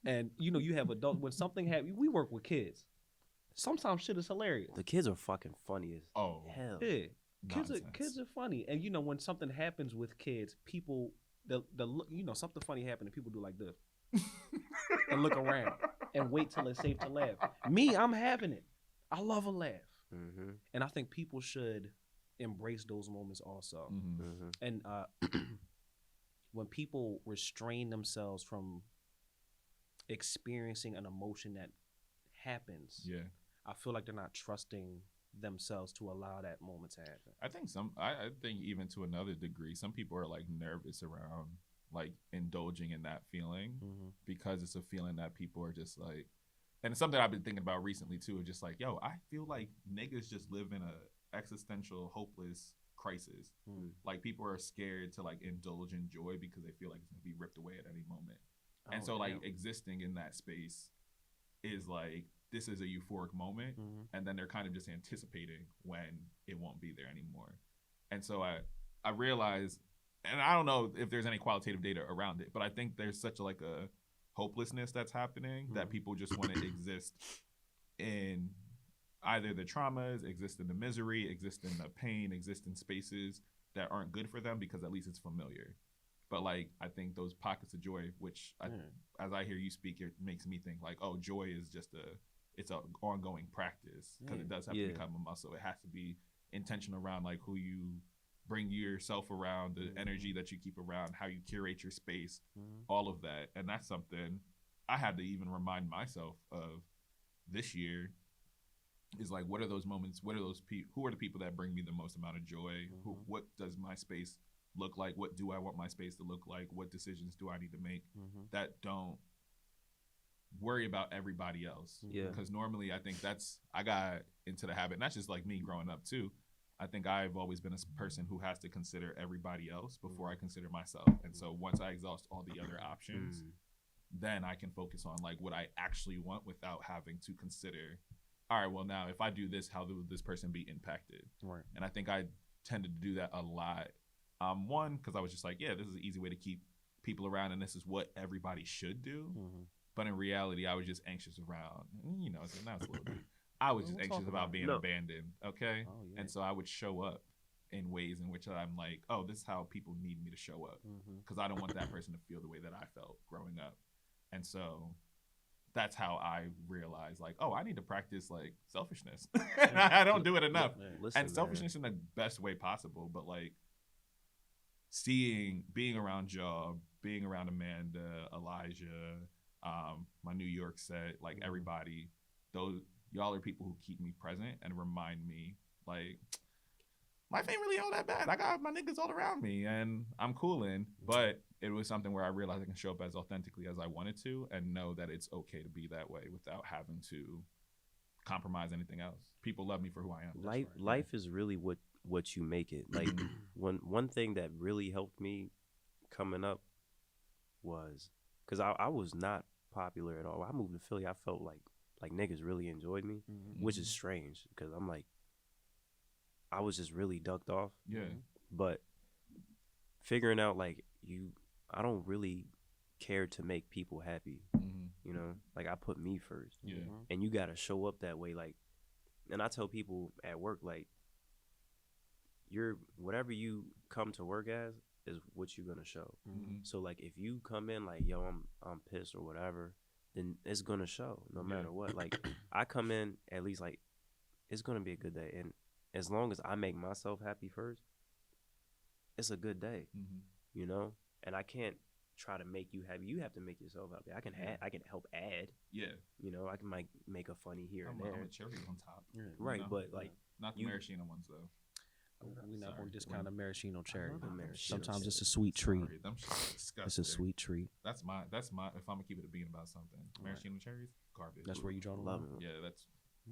And, you know, you have adults. When something happens, we work with kids. Sometimes shit is hilarious. The kids are fucking funny as Oh. hell. Yeah. Nonsense. Kids are funny. And, you know, when something happens with kids, people, you know, something funny happened and people do like this. And look around and wait till it's safe to laugh. Me, I'm having it. I love a laugh. Mhm. And I think people should embrace those moments also. Mhm. Mhm. And when people restrain themselves from experiencing an emotion that happens, Yeah. I feel like they're not trusting themselves to allow that moment to happen. I think I think even to another degree, some people are like nervous around like indulging in that feeling because it's a feeling that people are just like, and it's something I've been thinking about recently too. Just like, yo, I feel like niggas just live in a existential, hopeless crisis. Like people are scared to like indulge in joy because they feel like it's gonna be ripped away at any moment. And so like existing in that space is like, this is a euphoric moment, and then they're kind of just anticipating when it won't be there anymore. And so I realized, and I don't know if there's any qualitative data around it, but I think there's such like a hopelessness that's happening that people just want to exist in either the traumas, exist in the misery, exist in the pain, exist in spaces that aren't good for them because at least it's familiar. But like, I think those pockets of joy, which as I hear you speak, it makes me think like, oh, joy is just it's an ongoing practice because it does have to become a muscle. It has to be intentional around like who you bring yourself around, the energy that you keep around, how you curate your space, all of that. And that's something I had to even remind myself of this year is like, what are those moments? What are those people? Who are the people that bring me the most amount of joy? What does my space look like? What do I want my space to look like? What decisions do I need to make that don't worry about everybody else? Because normally I think I got into the habit, and that's just like me growing up too. I think I've always been a person who has to consider everybody else before I consider myself. And so once I exhaust all the other options, then I can focus on like what I actually want without having to consider, all right, well now if I do this, how will this person be impacted? Right. And I think I tended to do that a lot. One, because I was just like, yeah, this is an easy way to keep people around and this is what everybody should do. But in reality, I was just anxious around, you know, so now it's a little deep. I was just anxious about being abandoned, okay? And so I would show up in ways in which I'm like, oh, this is how people need me to show up. Because I don't want that person to feel the way that I felt growing up. And so that's how I realized, like, oh, I need to practice, like, selfishness. I don't do it enough. Listen, and selfishness in the best way possible. But, like, being around y'all, being around Amanda, Elijah, my New York set, like, everybody, y'all are people who keep me present and remind me, like, life ain't really all that bad. I got my niggas all around me and I'm coolin'. But it was something where I realized I can show up as authentically as I wanted to and know that it's okay to be that way without having to compromise anything else. People love me for who I am. Life is really what you make it. Like one thing that really helped me coming up was, because I was not popular at all. I moved to Philly, I felt like niggas really enjoyed me, which is strange because I'm like, I was just really ducked off. Yeah. But figuring out like I don't really care to make people happy. You know, like I put me first. Yeah. And you gotta show up that way. Like, and I tell people at work, like, whatever you come to work as is what you're gonna show. So like if you come in like, yo, I'm pissed or whatever, then it's gonna show no matter what. Like I come in at least like it's gonna be a good day, and as long as I make myself happy first, it's a good day. You know, and I can't try to make you happy. You have to make yourself happy. I can help add. Yeah. You know, I can make a funny here and there. I'm a cherry on top. Right, you know? But like not the maraschino ones though. We're not going to Sorry. discount a maraschino cherry. love a maraschino Sometimes it's a cherry. sweet treat. Sorry, them shit are disgusting. It's a sweet treat. That's my. If I'm gonna keep it a bean about something, Right. maraschino cherries, garbage. That's where you draw the Love line. it. Yeah, that's.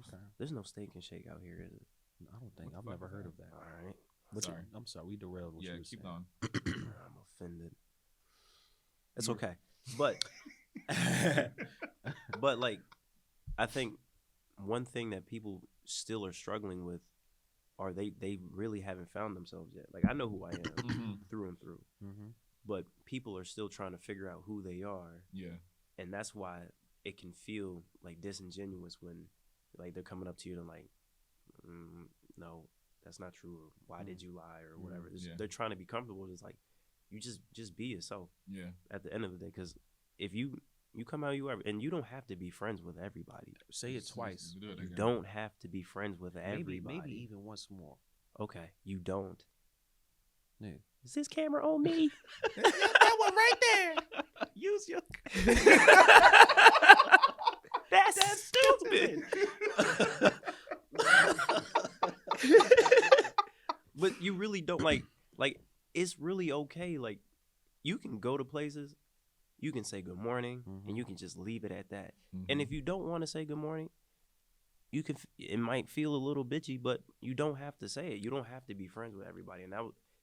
Okay. There's no steak and shake out here, is it? I don't think What the I've fuck never is heard that? of that. All right. What you- Sorry. I'm sorry, we derailed what Yeah, you were keep saying. on. I'm offended. It's You- okay, but but like, I think one thing that people still are struggling with, are they really haven't found themselves yet. Like I know who I am Mhm. through and through, Mm-hmm. but people are still trying to figure out who they are, Yeah. and that's why it can feel like disingenuous when like they're coming up to you and like, no, that's not true, or why did you lie, or whatever. Yeah. They're trying to be comfortable. It's like you just be yourself Yeah. at the end of the day, because if you come out you are, and you don't have to be friends with everybody. Say it twice. Do it You again. don't have to be friends with everybody. Maybe even once more. Okay, you don't. Yeah. Is this camera on me? That one right there. Use your. That's stupid. But you really don't like it's really okay. Like you can go to places, you can say good morning, Mhm. and you can just leave it at that. Mhm. And if you don't want to say good morning, you can. It might feel a little bitchy, but you don't have to say it. You don't have to be friends with everybody. And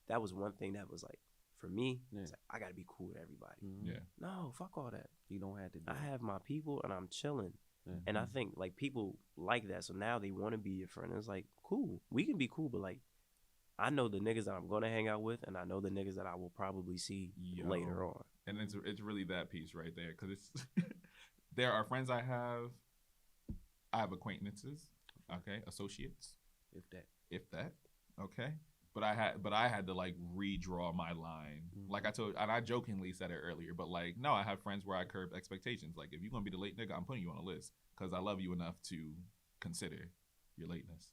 that was one thing that was like for me. Yeah. It's like, I got to be cool with everybody. Mhm. Yeah. No, fuck all that. You don't have to. Do I have my people, and I'm chilling. Yeah. And I think like people like that, so now they want to be your friend. It's like cool, we can be cool, but like I know the niggas that I'm gonna hang out with, and I know the niggas that I will probably see Yo. later on. And it's really that piece right there, because it's there are friends I have acquaintances, okay, associates, if that. okay, but I had to like redraw my line. Mhm. Like I told, and I jokingly said it earlier, but like no, I have friends where I curb expectations. Like if you're gonna be the late nigga, I'm putting you on a list because I love you enough to consider your lateness.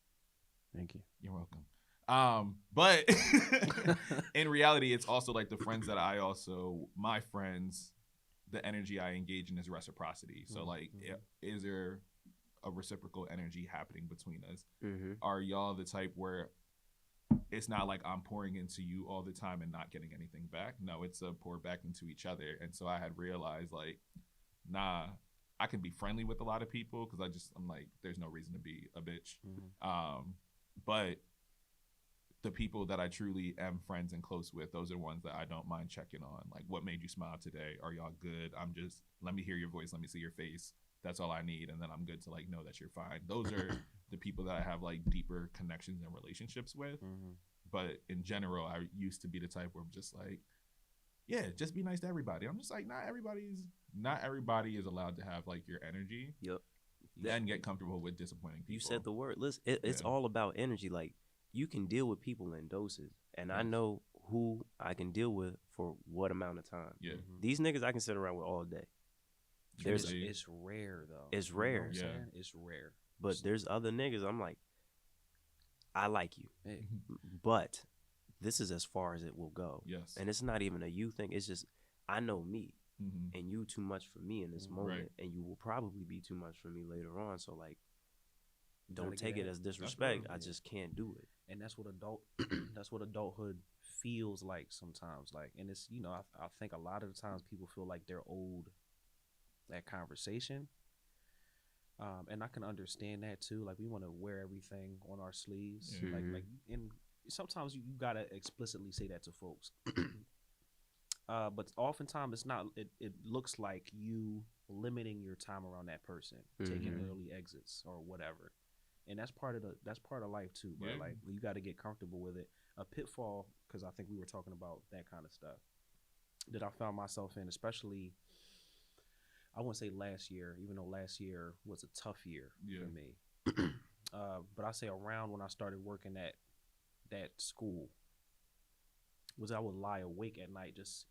Thank you. You're welcome. But in reality, it's also like the friends that my friends, the energy I engage in is reciprocity. So like, Mhm. is there a reciprocal energy happening between us? Mm-hmm. Are y'all the type where it's not like I'm pouring into you all the time and not getting anything back? No, it's a pour back into each other. And so I had realized like, nah, I can be friendly with a lot of people because I'm like, there's no reason to be a bitch. Mm-hmm. But the people that I truly am friends and close with, those are the ones that I don't mind checking on. Like, what made you smile today? Are y'all good? Let me hear your voice. Let me see your face. That's all I need. And then I'm good to like know that you're fine. Those are the people that I have like deeper connections and relationships with. Mm-hmm. But in general, I used to be the type where I'm just like, yeah, just be nice to everybody. I'm just like, not everybody is allowed to have like your energy. Yep. Then get comfortable with disappointing people. You said the word. Listen, it's Yeah. all about energy. Like you can deal with people in doses, and I Yes. know who I can deal with for what amount of time. Yeah. Mm-hmm. These niggas I can sit around with all day. There's Truly. It's rare though. It's You know what rare. I'm Yeah. saying? It's rare. But there's other niggas I'm like, I like you, Hey. but this is as far as it will go. Yes. And it's not even a you thing. It's just I know me, Mm-hmm. and you too much for me in this Right. moment, and you will probably be too much for me later on. So like, don't Gotta take get it it. as disrespect. real. I just can't do it. And that's what that's what adulthood feels like sometimes. Like, and it's, you know, I think a lot of the times people feel like they're owed that conversation. And I can understand that too. Like we want to wear everything on our sleeves. Yeah. Like, and sometimes you gotta explicitly say that to folks. But oftentimes it's not. It looks like you limiting your time around that person, taking Mhm. early exits or whatever. And that's part of life too, bro. Yeah. Like you got to get comfortable with it. A pitfall, because I think we were talking about that kind of stuff that I found myself in, especially. I wouldn't say last year, even though last year was a tough year Yeah. for me. But I say around when I started working at that school, was I would lie awake at night just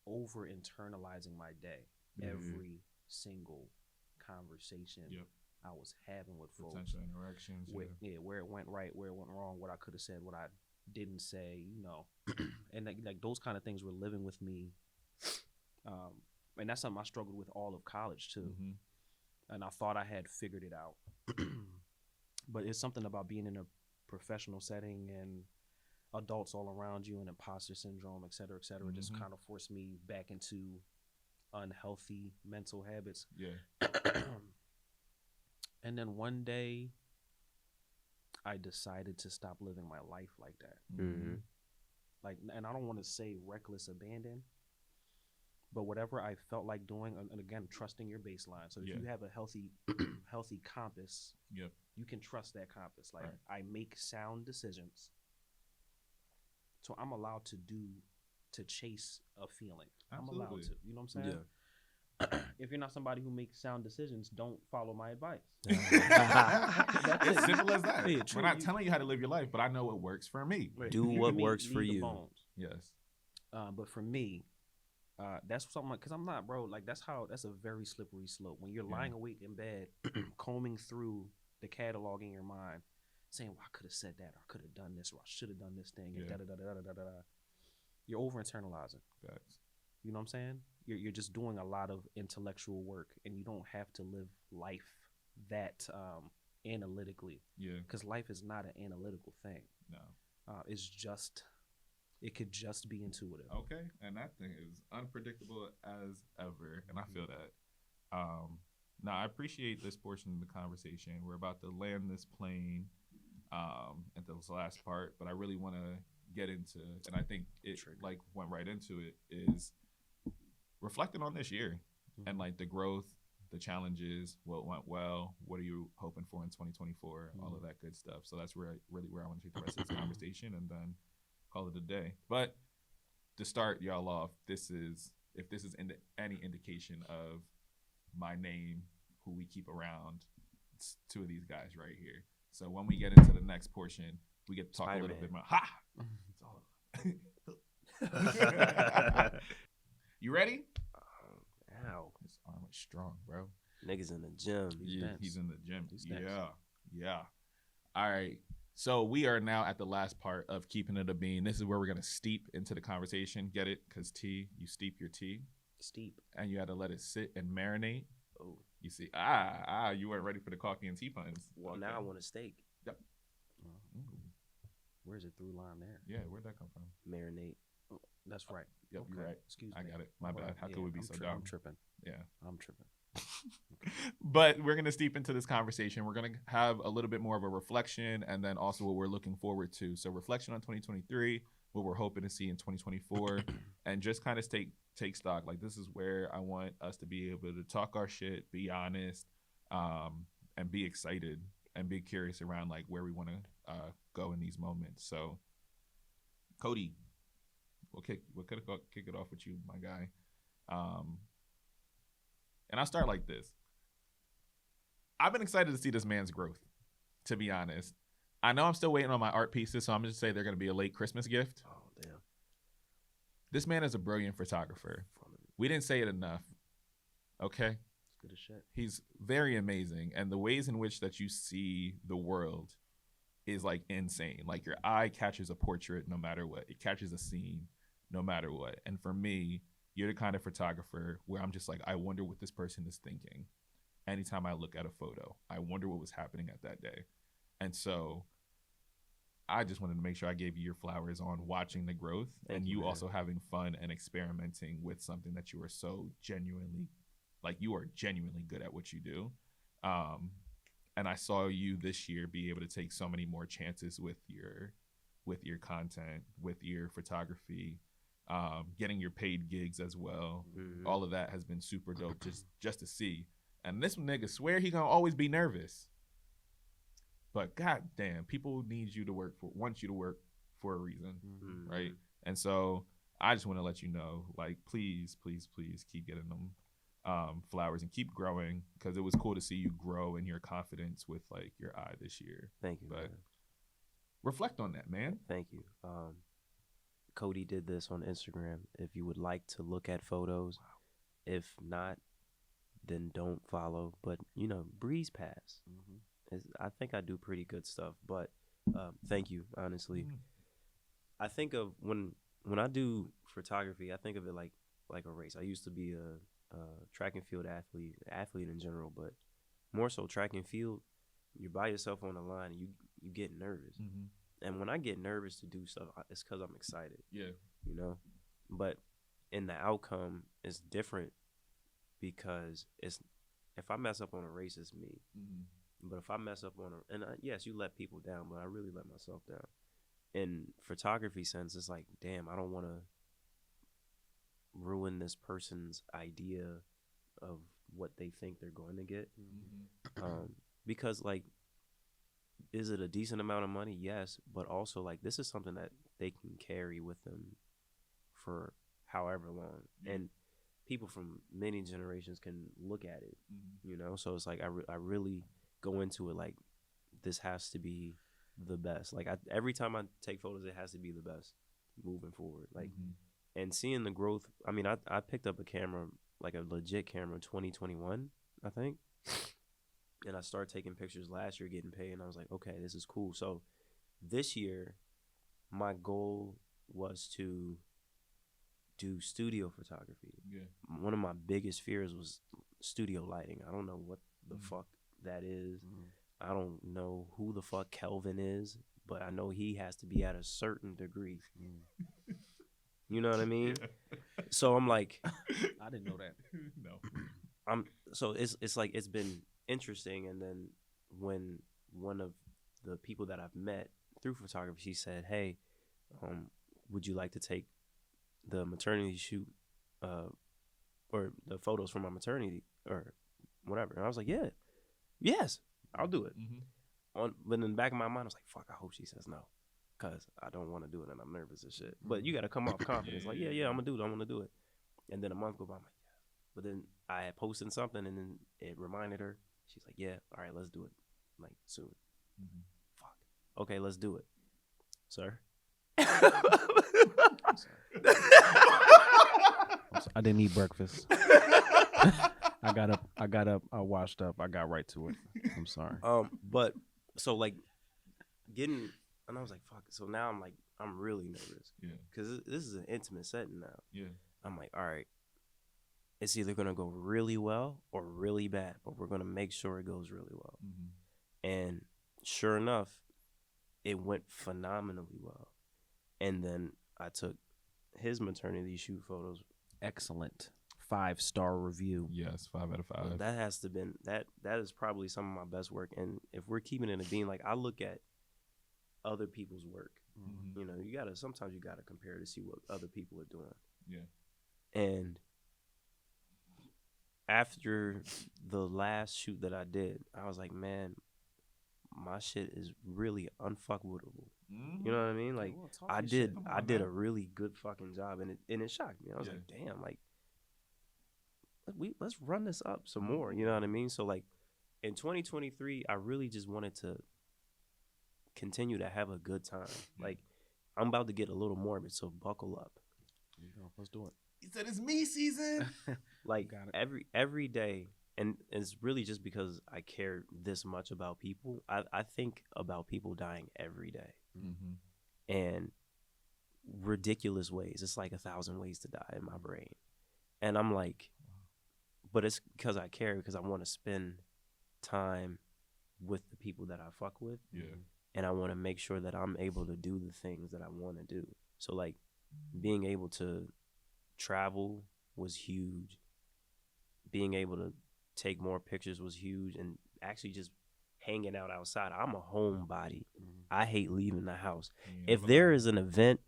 over internalizing my day. Mhm. Every single conversation Yep. I was having with folks. Potential interactions. Where it went right, where it went wrong, what I could have said, what I didn't say, you know. And like those kind of things were living with me. And that's something I struggled with all of college too. Mm-hmm. And I thought I had figured it out. But it's something about being in a professional setting and adults all around you and imposter syndrome, et cetera, just kind of forced me back into unhealthy mental habits. Yeah. And then one day I decided to stop living my life like that. Mm-hmm. Like, and I don't want to say reckless abandon, but whatever I felt like doing, and again, trusting your baseline. So if you have a healthy compass, you can trust that compass. Like, I make sound decisions. So I'm allowed to chase a feeling. Absolutely. I'm allowed to. You know what I'm saying? Yeah. If you're not somebody who makes sound decisions, don't follow my advice. It's simple as that. Yeah, We're not telling you how to live your life, but I know what works for me. Right. Do what works for you. Bones. Yes. But for me, that's something, because I'm not, bro. Like, that's a very slippery slope. When you're lying awake in bed, combing through the catalog in your mind, saying, well, I could have said that, or I could have done this, or I should have done this thing, and da-da-da-da-da-da-da. You're over-internalizing. Facts. You know what I'm saying? You're just doing a lot of intellectual work, and you don't have to live life that analytically. Yeah. Because life is not an analytical thing. No. It could just be intuitive. Okay, and that thing is unpredictable as ever, and I feel that. Now, I appreciate this portion of the conversation. We're about to land this plane at this last part, but I really want to get into, and I think it like went right into it, is reflecting on this year and like the growth, the challenges, what went well, what are you hoping for in 2024, all of that good stuff. So that's really where I want to take the rest of this conversation and then call it a day. But to start y'all off, if this is any indication of my name, who we keep around, it's two of these guys right here. So when we get into the next portion, we get to talk a little bit more. Ha! You ready? Ow. His arm is strong, bro. Niggas in the gym. He's in the gym. Yeah. All right. So we are now at the last part of Keeping It a Bean. This is where we're going to steep into the conversation. Get it? Because tea, you steep your tea. Steep. And you had to let it sit and marinate. Oh. You see, you weren't ready for the coffee and tea puns. Well, now I want a steak. Yep. Where's the through line there? Yeah, where'd that come from? Marinate. Oh, that's right. Yep, okay. you're right. Excuse me. I got it. My bad. How could we be so dumb? I'm tripping. Yeah. I'm tripping. But we're going to steep into this conversation. We're going to have a little bit more of a reflection and then also what we're looking forward to. So reflection on 2023, what we're hoping to see in 2024, and just kind of take stock. Like, this is where I want us to be able to talk our shit, be honest, and be excited and be curious around like where we want to go in these moments. So Cody, we'll kick it off with you, my guy. And I'll start like this. I've been excited to see this man's growth, to be honest. I know I'm still waiting on my art pieces, so I'm just say they're going to be a late Christmas gift. Oh, damn. This man is a brilliant photographer. We didn't say it enough. Okay? It's good as shit. He's very amazing. And the ways in which that you see the world is like insane. Like, your eye catches a portrait no matter what. It catches a scene no matter what. And for me, you're the kind of photographer where I'm just like, I wonder what this person is thinking. Anytime I look at a photo, I wonder what was happening at that day. And so I just wanted to make sure I gave you your flowers on watching the growth. Thank you, also having fun and experimenting with something that you are so genuinely, like, you are genuinely good at what you do. And I saw you this year be able to take so many more chances with your content, with your photography, getting your paid gigs as well. Mm-hmm. All of that has been super dope just to see. And this nigga swear he gonna always be nervous. But goddamn, people want you to work for a reason, mm-hmm. right? And so I just want to let you know, like, please, please, please keep getting them flowers and keep growing, because it was cool to see you grow in your confidence with like your eye this year. Thank you. But man. Reflect on that, man. Thank you. Cody did this on Instagram. If you would like to look at photos, if not, then don't follow. But breeze past. Mm-hmm. I think I do pretty good stuff. But thank you, honestly. Mm-hmm. I think of when I do photography, I think of it like a race. I used to be a track and field athlete in general, but more so track and field. You're by yourself on the line, and you get nervous. Mm-hmm. And when I get nervous to do stuff, it's because I'm excited. Yeah. You know? But in the outcome, it's different because it's if I mess up on a race, it's me. Mm-hmm. But if I mess up on a, and yes, you let people down, but I really let myself down. In photography sense, it's like, damn, I don't want to ruin this person's idea of what they think they're going to get. Mm-hmm. Because like, is it a decent amount of money? Yes, but also like this is something that they can carry with them for however long, and people from many generations can look at it. You know, so it's like I really go into it like this has to be the best. Like every time I take photos, it has to be the best moving forward. Like, and seeing the growth. I mean, I picked up a camera, like a legit camera, 2021, I think. And I started taking pictures last year, getting paid, and I was like, okay, this is cool. So this year, my goal was to do studio photography. Yeah. One of my biggest fears was studio lighting. I don't know what the fuck that is. I don't know who the fuck Kelvin is, but I know he has to be at a certain degree. You know what I mean? Yeah. So I'm like, I didn't know that. No. So it's like it's been interesting. And then when one of the people that I've met through photography, she said, hey, would you like to take the maternity shoot or the photos from my maternity or whatever? And I was like, yes, I'll do it. But in the back of my mind, I was like, fuck, I hope she says no, because I don't want to do it and I'm nervous as shit. But you got to come off confidence. I'm going to do it. And then a month go by, I'm like, yeah. But then I had posted something and then it reminded her. She's like, yeah, all right, let's do it. Like, soon. Fuck. Okay, let's do it. Sir? I'm sorry. I didn't eat breakfast. I got up, I washed up, I got right to it. I'm sorry. But so like getting, and I was like, fuck. So now I'm really nervous. Yeah. Because this is an intimate setting now. Yeah. I'm like, all right, it's either gonna go really well or really bad, but we're gonna make sure it goes really well. And sure enough, it went phenomenally well. And then I took his maternity shoot photos. Excellent. 5-star review. Yes, 5 out of 5. That has to been that is probably some of my best work. And if we're keeping it a bean, like I look at other people's work. You know, sometimes you gotta compare to see what other people are doing. Yeah. And after the last shoot that I did, I was like, man, my shit is really unfuckwittable. You know what I mean? Like I did a really good fucking job, and it shocked me. I was like, damn, like let's run this up some more. You know what I mean? So like in 2023, I really just wanted to continue to have a good time. Like I'm about to get a little morbid, so buckle up. Let's do it. He said it's me season. Like every day, and it's really just because I care this much about people. I think about people dying every day, and ridiculous ways. It's like 1,000 ways to die in my brain, and I'm like, but it's because I care, because I want to spend time with the people that I fuck with. Yeah. And I want to make sure that I'm able to do the things that I want to do. So like being able to travel was huge. Being able to take more pictures was huge, and actually just hanging out outside. I'm a homebody. I hate leaving the house. If there is an event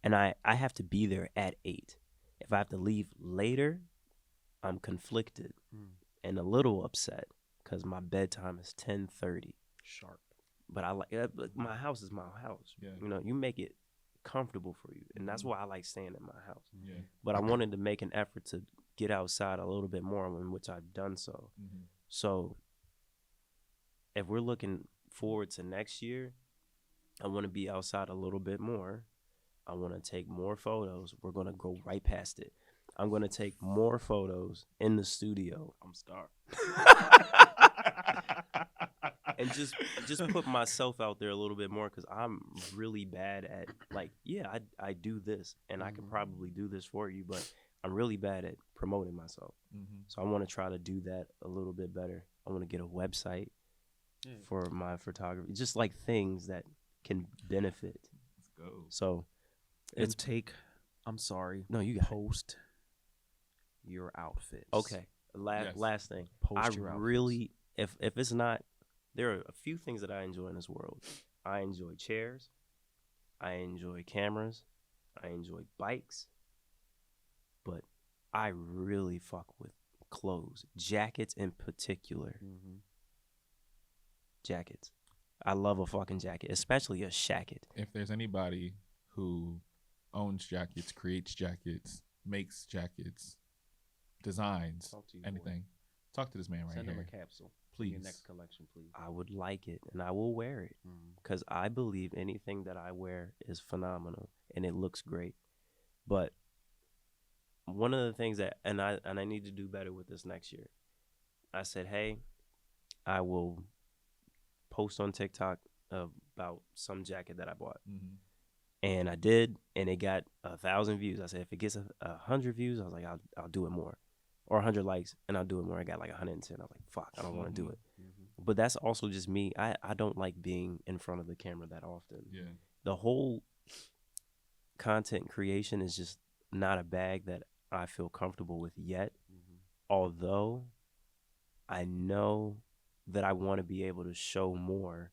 and I have to be there at 8, if I have to leave later, I'm conflicted and a little upset because my bedtime is 10:30 sharp. But I like my house is my house. Yeah. You know, you make it comfortable for you, and that's why I like staying in my house. Yeah. But I wanted to make an effort to get outside a little bit more, in which I've done so. So if we're looking forward to next year, I want to be outside a little bit more. I want to take more photos. We're going to go right past it. I'm going to take more photos in the studio. I'm starved. And just put myself out there a little bit more, because I'm really bad at, like, I do this, and I could probably do this for you, but I'm really bad at promoting myself. So I want to try to do that a little bit better. I want to get a website. for my photography. Just like things that can benefit. Let's go. So It's I'm sorry. No, you got it. Post your outfits. Okay. Yes. Last thing. Post your outfits. Really, if it's not, there are a few things that I enjoy in this world. I enjoy chairs. I enjoy cameras. I enjoy bikes. But I really fuck with clothes, jackets in particular. Mm-hmm. Jackets. I love a fucking jacket, especially a shacket. If there's anybody who owns jackets, creates jackets, makes jackets, designs, Talk to you, anything, talk to this man right Send here. him a capsule. Please. Your next collection, please. I would like it, and I will wear it because I believe anything that I wear is phenomenal and it looks great. But one of the things that, and I need to do better with this next year. I said, hey, I will post on TikTok about some jacket that I bought. Mm-hmm. And I did, and it got 1,000 views. I said, if it gets 100 views, I was like, I'll do it more. Or 100 likes, and I'll do it more. I got like 110. I was like, fuck, I don't want to do it. Mm-hmm. But that's also just me. I don't like being in front of the camera that often. Yeah. The whole content creation is just not a bag that I feel comfortable with yet. Mm-hmm. Although I know that I want to be able to show more,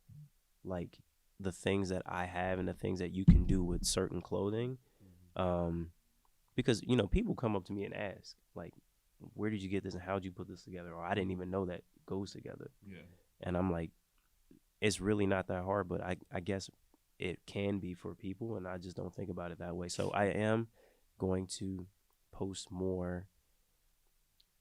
like the things that I have and the things that you can do with certain clothing. Because, you know, people come up to me and ask, like, where did you get this and how did you put this together? Or I didn't even know that goes together. Yeah. And I'm like, it's really not that hard, but I guess it can be for people, and I just don't think about it that way. So I am going to post more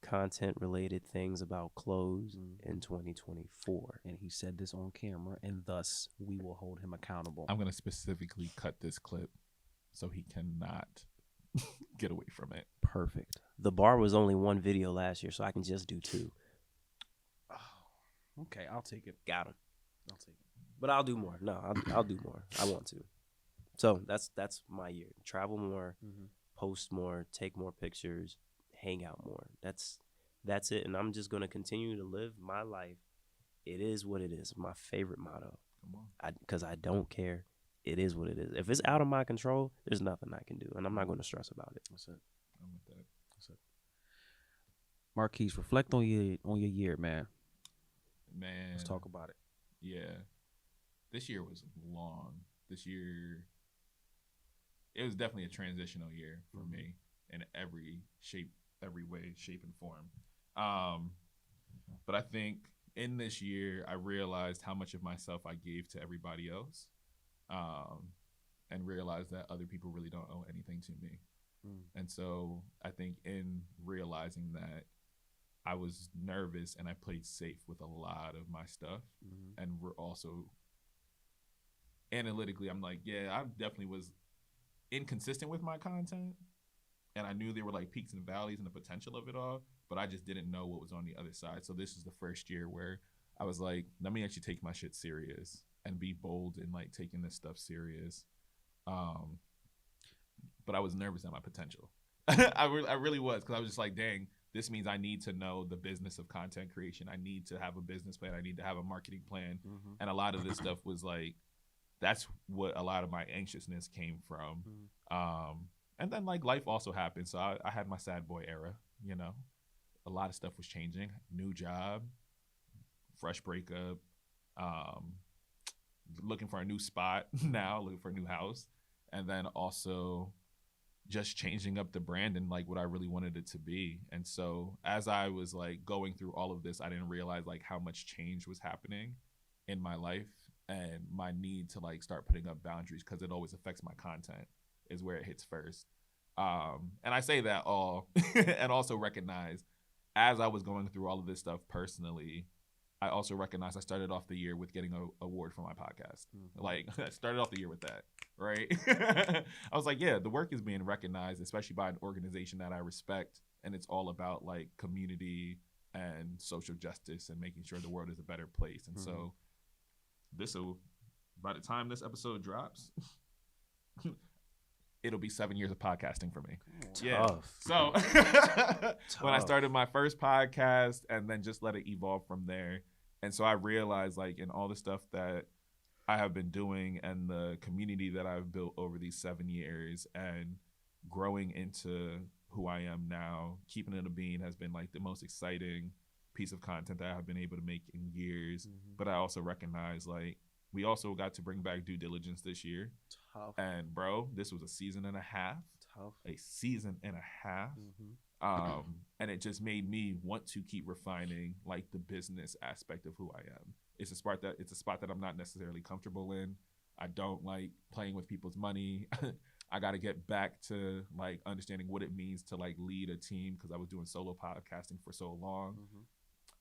content-related things about clothes in 2024. And he said this on camera, and thus we will hold him accountable. I'm going to specifically cut this clip so he cannot get away from it. Perfect. The bar was only one video last year, so I can just do 2. Oh, okay, I'll take it. Got him. I'll take it. But I'll do more. No, I'll do more. I want to. So that's my year. Travel more, post more, take more pictures, hang out more. That's it. And I'm just gonna continue to live my life. It is what it is. My favorite motto. Come on. Because I don't care. It is what it is. If it's out of my control, there's nothing I can do, and I'm not going to stress about it. That's it. I'm with that. That's it. Marquise, reflect on your year, man. Man. Let's talk about it. Yeah. This year was long. This year, it was definitely a transitional year for me in every way, shape, and form. But I think in this year, I realized how much of myself I gave to everybody else, and realized that other people really don't owe anything to me. And so I think in realizing that, I was nervous and I played safe with a lot of my stuff. And we're also analytically, I'm like, yeah, I definitely was inconsistent with my content. And I knew there were like peaks and valleys and the potential of it all, but I just didn't know what was on the other side. So this is the first year where I was like, let me actually take my shit serious and be bold in like taking this stuff serious. But I was nervous at my potential. I really was, because I was just like, dang, this means I need to know the business of content creation. I need to have a business plan. I need to have a marketing plan. And a lot of this stuff was like, that's what a lot of my anxiousness came from. And then like life also happened. So I had my sad boy era, you know. A lot of stuff was changing. New job, fresh breakup, looking for a new spot now, looking for a new house. And then also just changing up the brand and like what I really wanted it to be. And so as I was like going through all of this, I didn't realize like how much change was happening in my life, and my need to like start putting up boundaries, because it always affects my content is where it hits first. And I say that all and also recognize, as I was going through all of this stuff personally, I also recognized I started off the year with getting an award for my podcast. Like, I started off the year with that, right? I was like, yeah, the work is being recognized, especially by an organization that I respect. And it's all about like community and social justice and making sure the world is a better place. And so by the time this episode drops, it'll be 7 years of podcasting for me. Yeah. So when I started my first podcast and then just let it evolve from there. And so I realized, like, in all the stuff that I have been doing and the community that I've built over these 7 years and growing into who I am now, Keeping It a Bean has been like the most exciting piece of content that I have been able to make in years. But I also recognize, like, we also got to bring back Due Diligence this year. Tough. And bro, this was a season and a half. Tough. A season and a half. And it just made me want to keep refining, like, the business aspect of who I am. It's a spot that I'm not necessarily comfortable in. I don't like playing with people's money. I got to get back to, like, understanding what it means to, like, lead a team, because I was doing solo podcasting for so long.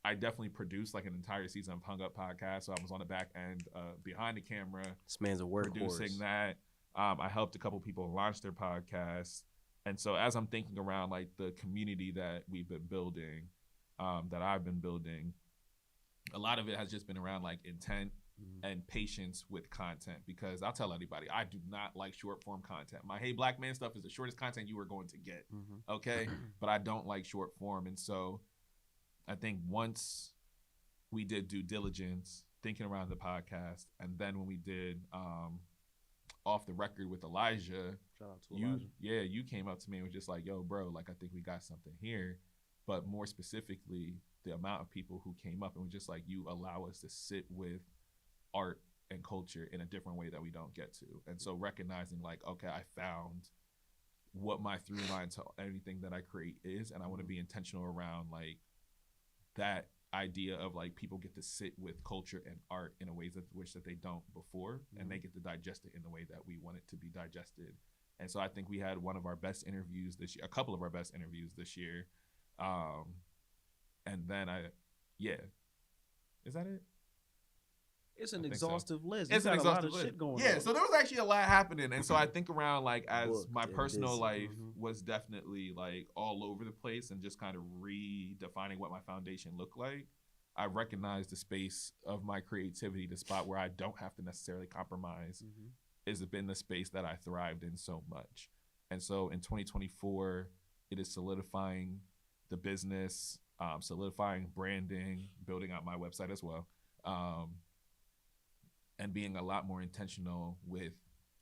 I definitely produced, like, an entire season of Hung Up podcast, so I was on the back end, behind the camera. This man's a workhorse. Producing that. I helped a couple people launch their podcasts. And so as I'm thinking around, like, the community that we've been building, that I've been building, a lot of it has just been around, like, intent and patience with content, because I'll tell anybody, I do not like short form content. My Hey Black Man stuff is the shortest content you are going to get. Okay. But I don't like short form. And so I think once we did Due Diligence, thinking around the podcast, and then when we did Off the Record with Elijah, shout out to Elijah. You came up to me and was just like, yo, bro, like, I think we got something here. But more specifically, the amount of people who came up and was just like, you allow us to sit with art and culture in a different way that we don't get to. And so recognizing, like, okay, I found what my through line to anything that I create is, and I want to be intentional around, like, that idea of, like, people get to sit with culture and art in a ways that wish that they don't before, and they get to digest it in the way that we want it to be digested. And so I think we had one of our best interviews this year, a couple of our best interviews this year. And then is that it? It's an exhaustive list. It's an exhaustive list. Shit going on. Yeah, so there was actually a lot happening. And so I think around, like, as Booked my and personal busy. life was definitely, like, all over the place and just kind of redefining what my foundation looked like, I recognized the space of my creativity, the spot where I don't have to necessarily compromise, has been the space that I thrived in so much. And so in 2024, it is solidifying the business, solidifying branding, building out my website as well, and being a lot more intentional with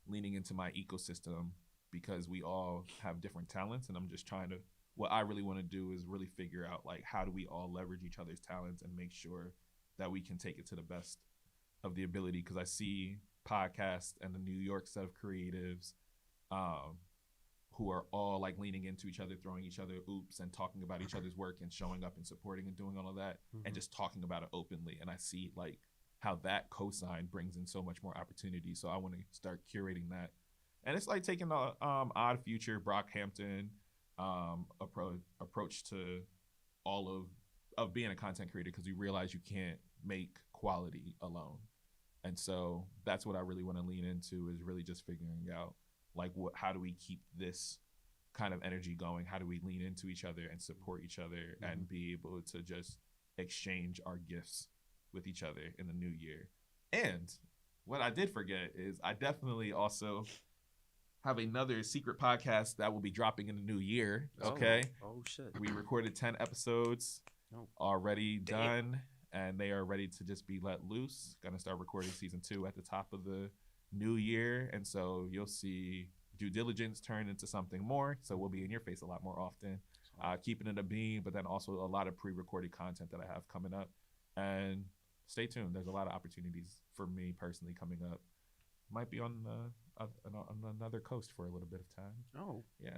leaning into my ecosystem, because we all have different talents. And I'm just trying to, what I really want to do is really figure out, like, how do we all leverage each other's talents and make sure that we can take it to the best of the ability. Because I see podcasts and the New York set of creatives who are all, like, leaning into each other, throwing each other oops and talking about each other's work and showing up and supporting and doing all of that and just talking about it openly. And I see, like, how that cosign brings in so much more opportunity. So I want to start curating that. And it's like taking the Odd Future, Brockhampton approach to all of being a content creator, because you realize you can't make quality alone. And so that's what I really want to lean into, is really just figuring out, like, how do we keep this kind of energy going? How do we lean into each other and support each other and be able to just exchange our gifts with each other in the new year? And what I did forget is I definitely also have another secret podcast that will be dropping in the new year. Okay. Oh shit. We recorded 10 episodes already done, and they are ready to just be let loose. Gonna start recording season 2 at the top of the new year. And so you'll see Due Diligence turn into something more. So we'll be in your face a lot more often. Keeping It a Bean, but then also a lot of pre-recorded content that I have coming up. And stay tuned. There's a lot of opportunities for me personally coming up. Might be on another coast for a little bit of time. Oh. Yeah.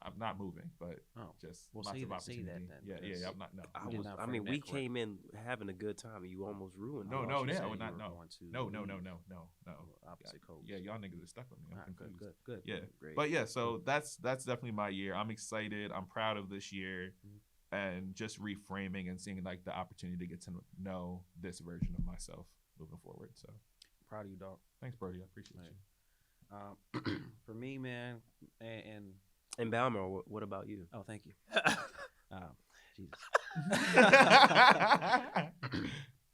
I'm not moving, but just Well, lots say of that opportunity. then. Yeah. I'm not. No. I mean, we came in having a good time, and you almost ruined it. No. you Yeah, said I would you not. were No. going to No. leave. Opposite coast. Yeah, y'all niggas are stuck with me. I'm All right, confused. Good. Yeah. Great. But yeah, so that's definitely my year. I'm excited. I'm proud of this year, and just reframing and seeing, like, the opportunity to get to know this version of myself moving forward. So Proud of you, dog. thanks, Brody. I appreciate you. For me, man, and And Balmour, what about you? oh, thank you. Jesus.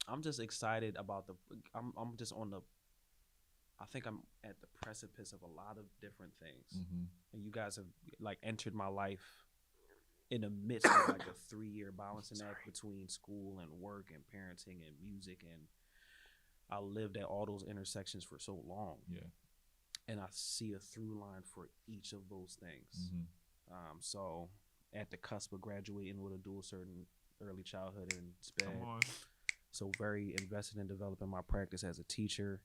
I'm just excited about I'm just on the. I think I'm at the precipice of a lot of different things, and you guys have, like, entered my life in the midst of like a 3-year balancing act between school and work and parenting and music, and I lived at all those intersections for so long. Yeah. And I see a through line for each of those things. So at the cusp of graduating with a dual cert in early childhood and SPED. Come on. So very invested in developing my practice as a teacher.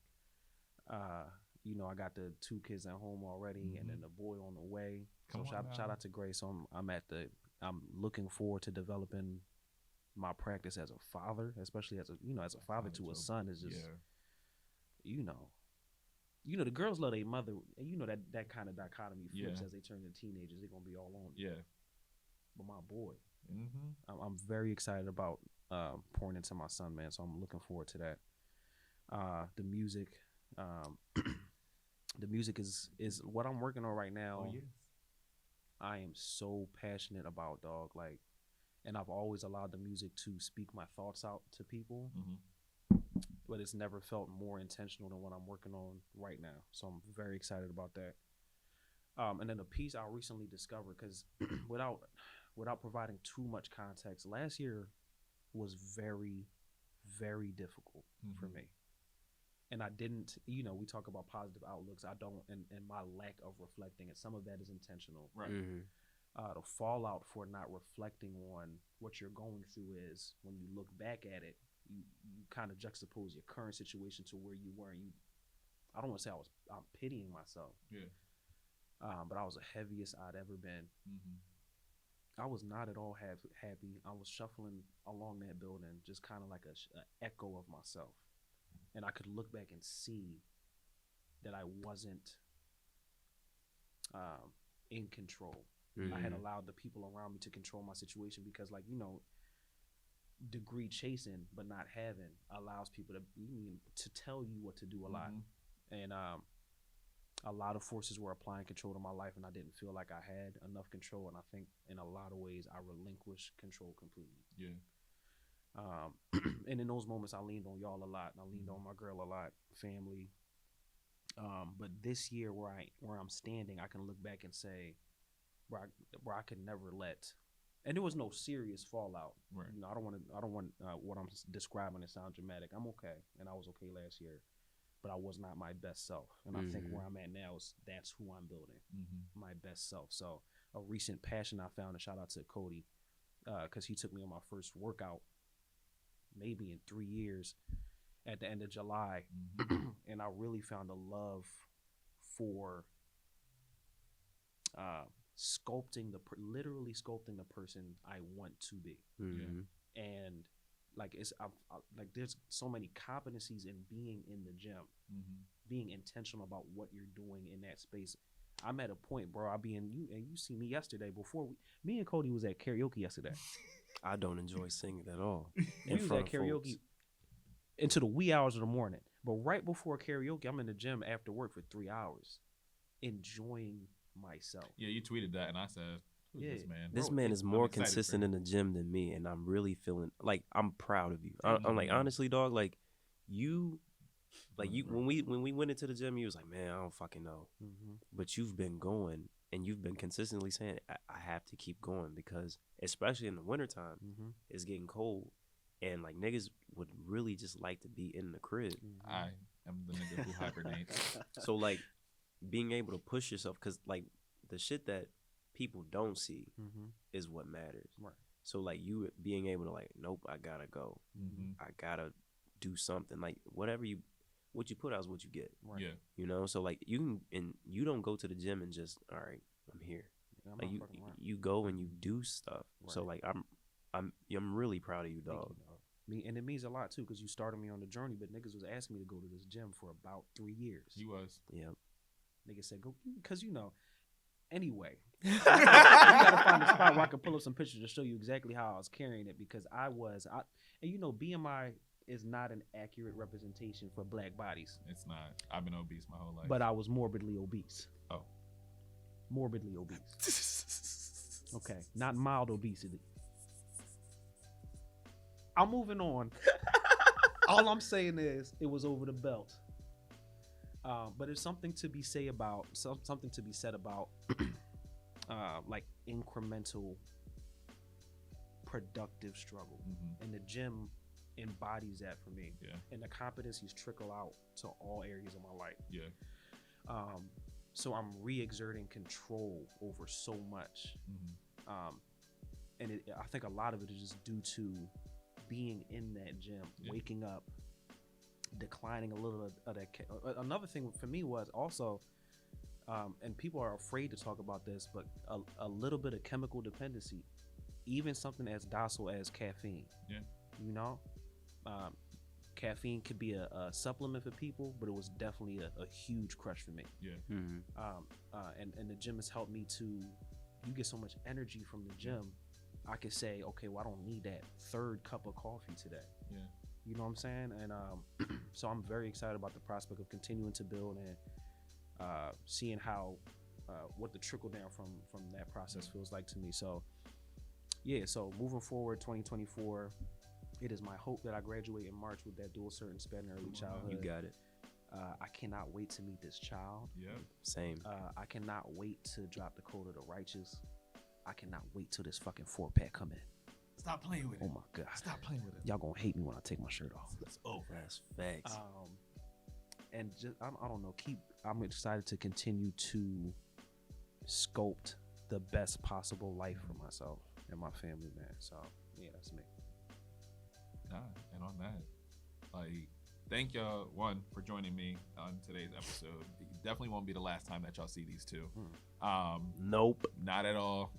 You know, I got the 2 kids at home already, and then the boy on the way. So shout out to Grace. So I'm looking forward to developing my practice as a father, especially as a father to a son is just, you know, the girls love their mother, and you know that kind of dichotomy flips as they turn into teenagers. They're gonna be all on you. Yeah. But my boy, I'm very excited about pouring into my son, man. So I'm looking forward to that. The music, the music is what I'm working on right now. Oh, yes. I am so passionate about, dog. Like, and I've always allowed the music to speak my thoughts out to people. But it's never felt more intentional than what I'm working on right now. So I'm very excited about that. And then a piece I recently discovered, because without providing too much context, last year was very, very difficult for me. And I didn't, you know, we talk about positive outlooks. I don't, and my lack of reflecting, and some of that is intentional. Right. The fallout for not reflecting on what you're going through is, when you look back at it, you kind of juxtapose your current situation to where you were. And I don't want to say I'm pitying myself. Yeah. But I was the heaviest I'd ever been. I was not at all happy. I was shuffling along that building, just kind of like a echo of myself. And I could look back and see that I wasn't in control. I had allowed the people around me to control my situation, because, like, you know, degree chasing but not having allows people to tell you what to do a lot. And a lot of forces were applying control to my life, and I didn't feel like I had enough control. And I think in a lot of ways I relinquished control completely. And in those moments I leaned on y'all a lot, and I leaned on my girl a lot, family. But this year where I'm standing, I can look back and say where I could never let, and there was no serious fallout. Right. You know, I don't want what I'm describing to sound dramatic. I'm okay, and I was okay last year, but I was not my best self. And I think where I'm at now is that's who I'm building, my best self. So a recent passion I found, and shout out to Cody, because he took me on my first workout maybe in 3 years at the end of July. And I really found a love for literally sculpting the person I want to be. And like like there's so many competencies in being in the gym, being intentional about what you're doing in that space. I'm at a point, bro. You see me yesterday before me and Cody was at karaoke yesterday. I don't enjoy singing at all. We was at karaoke into the wee hours of the morning. But right before karaoke, I'm in the gym after work for 3 hours, enjoying myself. Yeah, you tweeted that, and I said, "Who's this man?" This man is more consistent in the gym than me, and I'm really feeling like I'm proud of you. I'm like, honestly, dog, like you. Like when we went into the gym, you was like, man, I don't fucking know. But you've been going, and you've been consistently saying, I have to keep going, because especially in the wintertime, it's getting cold, and like niggas would really just like to be in the crib. I am the nigga who hibernates. So like being able to push yourself, because like the shit that people don't see is what matters. Right. So like you being able to like, nope, I gotta go. I gotta do something. Like what you put out is what you get. Right. Yeah. You know, so like you don't go to the gym and just, all right, I'm here. Yeah, like you go and you do stuff. Right. So like I'm really proud of you, dog. And it means a lot too, because you started me on the journey. But niggas was asking me to go to this gym for about 3 years. He was. Yeah. Niggas said go, because you know. Anyway, you gotta find a spot where I can pull up some pictures to show you exactly how I was carrying it, because and you know, BMI is not an accurate representation for black bodies. It's not. I've been obese my whole life. But I was morbidly obese. Oh. Morbidly obese. Okay. Not mild obesity. I'm moving on. All I'm saying is it was over the belt. But there's something to be said about like incremental productive struggle, and the gym embodies that for me. Yeah. And the competencies trickle out to all areas of my life. Yeah. So I'm re-exerting control over so much. And I think a lot of it is just due to being in that gym, waking up, declining a little of that. Another thing for me was also, and people are afraid to talk about this, but a little bit of chemical dependency, even something as docile as caffeine. Yeah. You know, caffeine could be a supplement for people, but it was definitely a huge crush for me. Yeah. And the gym has helped me to, you get so much energy from the gym. I could say, okay, well, I don't need that third cup of coffee today. Yeah. You know what I'm saying? And so I'm very excited about the prospect of continuing to build and seeing how what the trickle down from that process feels like to me. So yeah, so moving forward, 2024, it is my hope that I graduate in March with that dual cert in SPED and early childhood. You got it. I cannot wait to meet this child. Yeah. Same. I cannot wait to drop the Code of the Righteous. I cannot wait till this fucking 4-pack come in. Stop playing with it. Oh my God. Stop playing with it. Y'all gonna hate me when I take my shirt off. It's over. That's facts. And just I don't know. I'm excited to continue to sculpt the best possible life for myself and my family, man. So yeah, that's me. Nah, and on that, like, thank y'all for joining me on today's episode. It definitely won't be the last time that y'all see these two. Nope, not at all.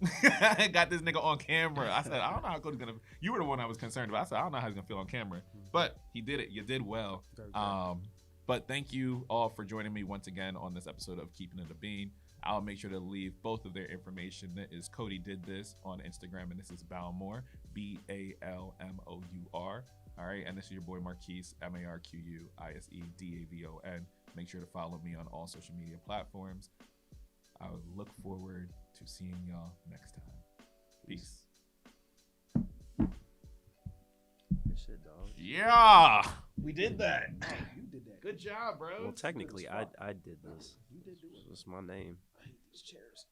Got this nigga on camera. I said, I don't know how Cody's gonna. You were the one I was concerned about. I said, I don't know how he's gonna feel on camera, but he did it. You did well. But thank you all for joining me once again on this episode of Keeping It a Bean. I'll make sure to leave both of their information. That is Cody did this on Instagram, and this is Balmour, Balmour. All right, and this is your boy Marquise, MarquisDavon. Make sure to follow me on all social media platforms. I would look forward to seeing y'all next time. Peace. Good shit, dog. Yeah, we did that. Oh, you did that. Good job, bro. Well, technically, I did this. You did do it. It's my name. I hate these chairs.